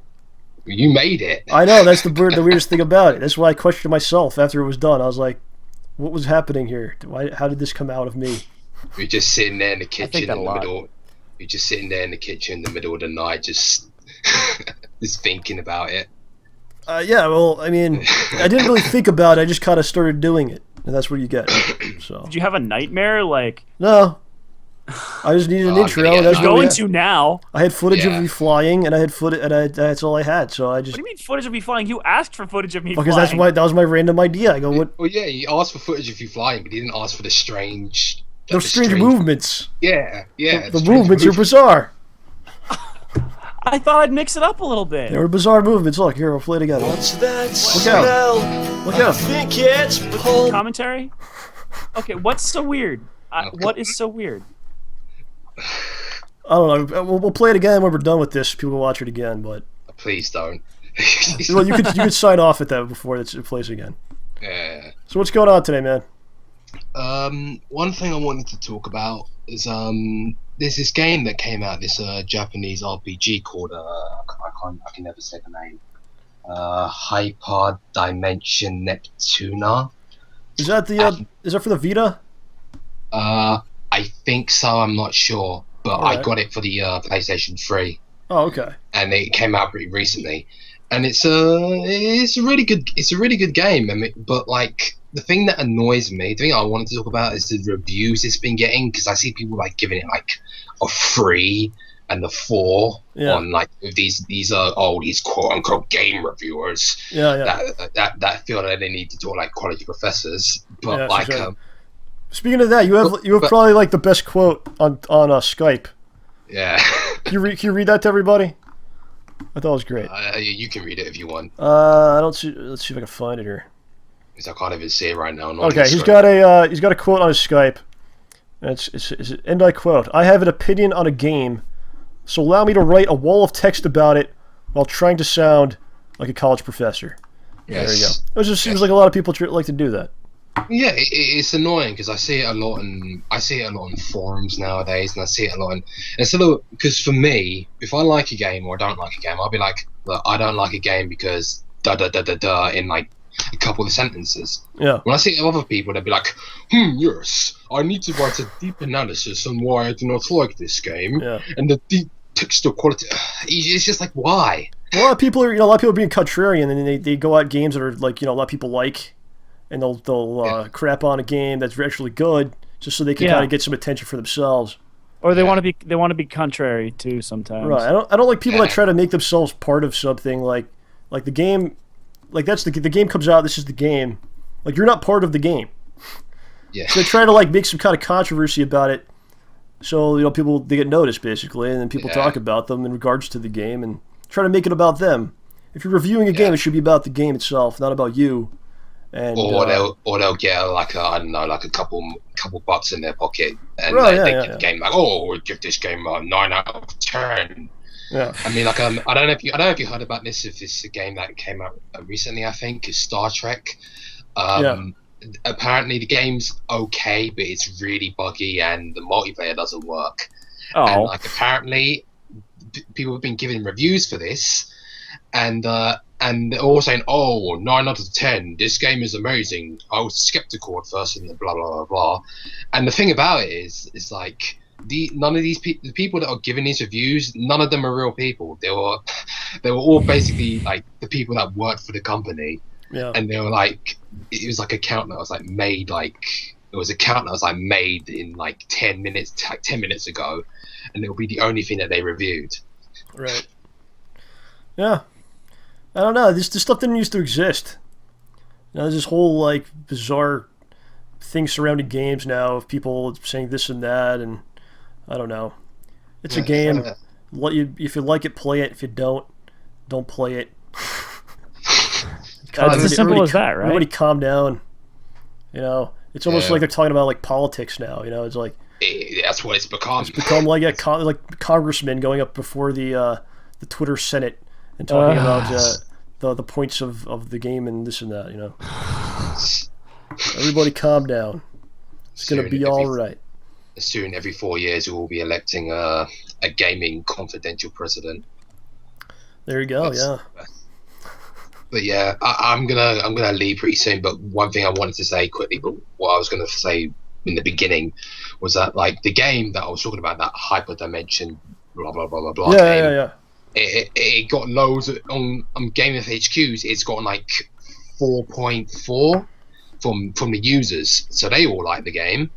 You made it. I know, that's the weirdest thing about it. That's why I questioned myself after it was done. I was like, what was happening here? How did this come out of me? You're just sitting there in the think kitchen that in a the lot. middle. You're just sitting there in the kitchen in the middle of the night, just just thinking about it. Yeah, well, I mean, I didn't really think about it. I just kind of started doing it, and that's what you get. So Did you have a nightmare? Like, no, I just needed an Oh, intro. yeah. And that's you're what we going had. to now. I had footage of Yeah. me flying, and I had footage, and that's all I had. So I just What do you mean footage of me flying? You asked for footage of me because flying. that was my random idea. I go, what? Well, yeah, he asked for footage of you flying, but he didn't ask for the strange. Those strange movements. Yeah, yeah. The strange movements are bizarre. I thought I'd mix it up a little bit. They were bizarre movements. Look, here, we'll play together. What's that out. smell? Look I out. think it's pulp. Commentary? Okay, what's so weird? What is so weird? I don't know. We'll play it again when we're done with this. People will watch it again, but Please don't. well, you could sign off at that before it plays again. Yeah. So what's going on today, man? One thing I wanted to talk about is there's this game that came out, this Japanese RPG called I can never say the name. Hyper Dimension Neptuna. Is that is that for the Vida? I think so. I'm not sure, but Alright. I got it for the PlayStation 3, Oh, okay. and it came out pretty recently. And it's a really good game. I mean, but like the thing that annoys me, the thing I wanted to talk about is the reviews it's been getting, because I see people like giving it like a 3 and a 4 Yeah. on like these these quote unquote game reviewers Yeah. that feel that they need to talk like college professors, but Yeah, like sure. Speaking of that, you have probably like the best quote on Skype. yeah. Can you read that to everybody? I thought it was great. You can read it if you want, I don't see. Let's see if I can find it here. because I can't even see it right now. Okay, he's got a quote on his Skype. And and I quote: "I have an opinion on a game, so allow me to write a wall of text about it while trying to sound like a college professor." Yes. There you go. It just seems like a lot of people like to do that. Yeah, it's annoying because I see it a lot in forums nowadays, and I see it a lot in instead of, because for me, if I like a game or I don't like a game, I'll be like, look, I don't like a game because da da da da da in like a couple of sentences. Yeah. When I see other people, they'll be like, yes, I need to write a deep analysis on why I do not like this game, Yeah. and the deep textual quality. It's just like, why? A lot of people are being contrarian, and they go out games that are like, a lot of people like, and they'll crap on a game that's actually good just so they can kind of get some attention for themselves. Or they want to be contrary too sometimes. Right. I don't like people that try to make themselves part of something like the game. Like that's the game comes out. This is the game. Like you're not part of the game. Yeah. So they try to like make some kind of controversy about it. So people they get noticed basically, and then people talk about them in regards to the game and try to make it about them. If you're reviewing a game, it should be about the game itself, not about you. And Or they'll get like a couple bucks in their pocket, and Right, they yeah, give the game like, oh, we'll give this game a 9 out of 10. Yeah. I mean, like I don't know if you heard about this. If it's a game that came out recently, I think is Star Trek. Apparently the game's okay, but it's really buggy and the multiplayer doesn't work. Oh. And like apparently people have been giving reviews for this, and they're all saying, oh, 9 out of 10, this game is amazing. I was skeptical at first and blah blah blah blah. And the thing about it is like none of the people that are giving these reviews, none of them are real people. They were all basically like the people that worked for the company. Yeah. And they were like, it was like a count that was like made in like 10 minutes ago, and it'll be the only thing that they reviewed. Right. Yeah. I don't know. This stuff didn't used to exist. There's this whole like bizarre things surrounding games now of people saying this and that, and I don't know. It's a game. If you like it, play it. If you don't play it. It's as simple as that, right? Everybody calm down. You know, it's almost like they're talking about like politics now. You know, it's like that's what it's become. It's become like like congressmen going up before the Twitter Senate and talking about the points of the game and this and that. You know, everybody calm down. It's gonna be all right. Soon, every 4 years, we will be electing a gaming confidential president. There you go. But yeah, I'm gonna leave pretty soon. But one thing I wanted to say quickly, but what I was gonna say in the beginning was that like the game that I was talking about, that hyperdimension, blah blah blah blah blah. Yeah. It got loads on Game of HQs. It's got like 4.4 from the users, so they all like the game.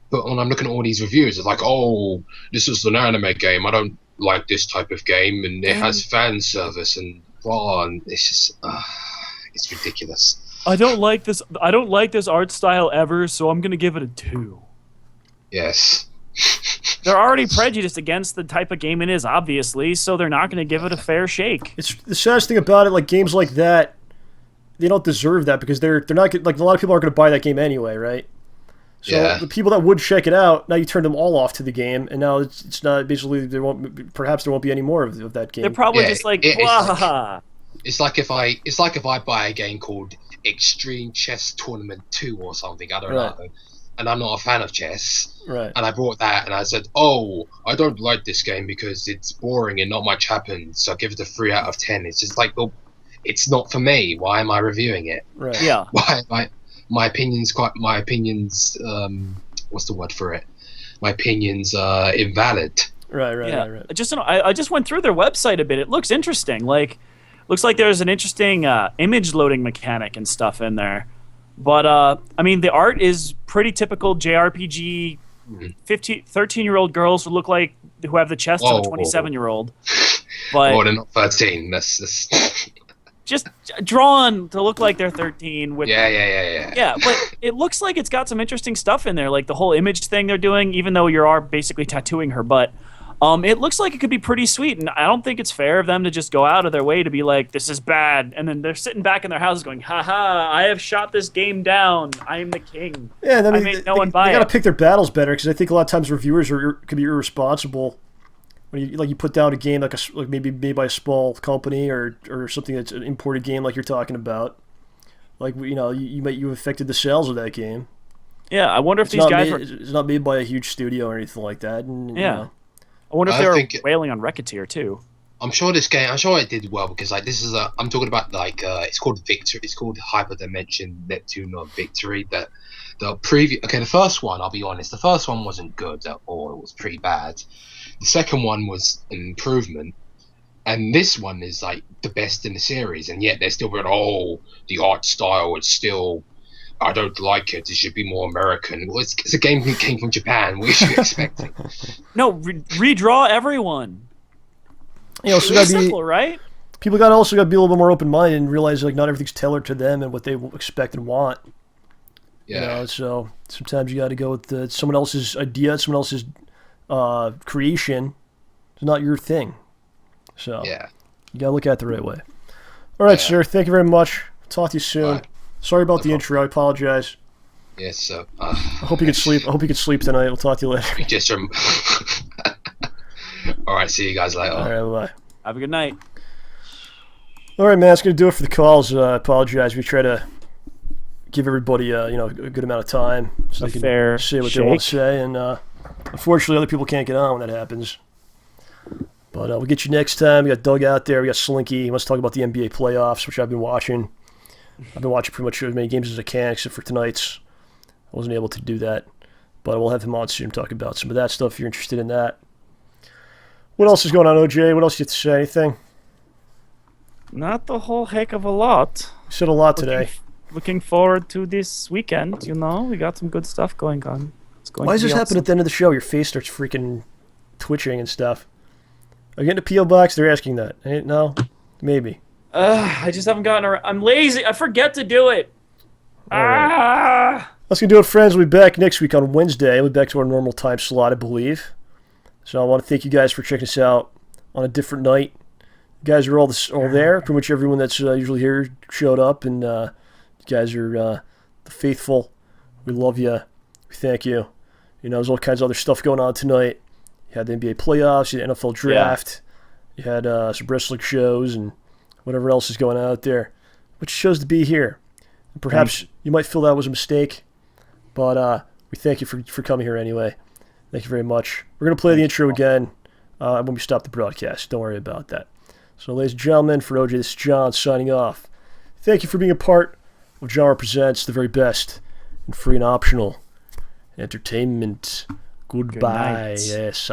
But when I'm looking at all these reviews, it's like, oh, this is an anime game. I don't like this type of game, and it has fan service and blah. And it's just, it's ridiculous. I don't like this art style ever, so I'm gonna give it a 2. Yes. They're already prejudiced against the type of game it is, obviously, so they're not gonna give it a fair shake. It's the saddest thing about it. Like games like that, they don't deserve that because they're not like a lot of people aren't gonna buy that game anyway, right? So the people that would check it out, now you turn them all off to the game, and now it's not basically perhaps there won't be any more of that game. They're probably just like, blah. It's like if I buy a game called Extreme Chess Tournament 2 or something, I don't know, and I'm not a fan of chess, right? And I bought that and I said, oh, I don't like this game because it's boring and not much happens, so I give it a 3 out of 10. It's just like, well, it's not for me. Why am I reviewing it? Right. Yeah. Why am I? My opinions, what's the word for it? My opinions invalid. Right. I just went through their website a bit. It looks interesting. Looks like there's an interesting image loading mechanic and stuff in there. But I mean, the art is pretty typical JRPG. 13-year-old girls who look like who have the chest of a 27-year-old. But they're not 13. That's just drawn to look like they're 13 with yeah, but it looks like it's got some interesting stuff in there, like the whole image thing they're doing, even though you are basically tattooing her butt. It looks like it could be pretty sweet, and I don't think it's fair of them to just go out of their way to be like, this is bad, and then they're sitting back in their houses going, haha, I have shot this game down, I am the king. Yeah, I mean, made no one buy they gotta it. pick their battles better, because I think a lot of times reviewers could be irresponsible when you put down a game like maybe made by a small company or something that's an imported game like you're talking about. Like, you know, you affected the sales of that game. Yeah, I wonder if these guys were... It's not made by a huge studio or anything like that. And, yeah. You know. I wonder if they were wailing on Racketeer, too. I'm sure it did well, because like this is I'm talking about like it's called Victory. It's called Hyperdimension Neptune or Victory. The first one, I'll be honest, the first one wasn't good at all. It was pretty bad. The second one was an improvement, and this one is like the best in the series, and yet they're still going, oh, the art style is still, I don't like it, it should be more American. Well, it's a game that came from Japan, what are you expecting? No, redraw everyone. You know, so it's simple, right? People also got to be a little bit more open-minded and realize like not everything's tailored to them and what they expect and want. Yeah. You know, so sometimes you got to go with someone else's idea, someone else's creation. It's not your thing. So yeah, you got to look at it the right way. All right, sir. Thank you very much. Talk to you soon. Right. Sorry about the intro. I apologize. Yes, so I hope you can sleep. I hope you can sleep tonight. We'll talk to you later. just all right, see you guys later. All right, bye. Have a good night. All right, man. That's gonna do it for the calls. I apologize. We try to give everybody a good amount of time so they can say what they want to say, and unfortunately, other people can't get on when that happens. But we'll get you next time. We got Doug out there. We got Slinky. He wants to talk about the NBA playoffs, which I've been watching. I've been watching pretty much as many games as I can, except for tonight's. I wasn't able to do that, but we'll have him on soon to talk about some of that stuff if you're interested in that. What else is going on, OJ? What else do you have to say? Anything? Not a whole heck of a lot. You said a lot today. Looking forward to this weekend. We got some good stuff going on. Why does this happen at the end of the show? Your face starts freaking twitching and stuff. Are you getting a P.O. box? They're asking that. No? Maybe. I just haven't gotten around. I'm lazy. I forget to do it. All right. That's going to do it, friends. We'll be back next week on Wednesday. We'll be back to our normal time slot, I believe. So I want to thank you guys for checking us out on a different night. You guys are all there. Pretty much everyone that's usually here showed up, and you guys are the faithful. We love you. We thank you. You know, there's all kinds of other stuff going on tonight. You had the NBA playoffs, you had the NFL draft, you had some wrestling shows, and whatever else is going on out there. But you chose to be here. And perhaps you might feel that was a mistake, but we thank you for coming here anyway. Thank you very much. We're going to play the intro again when we stop the broadcast. Don't worry about that. So, ladies and gentlemen, for OJ, this is John signing off. Thank you for being a part of JohnRamboPresents, the very best and free and optional entertainment. Goodbye. Good night. Yes.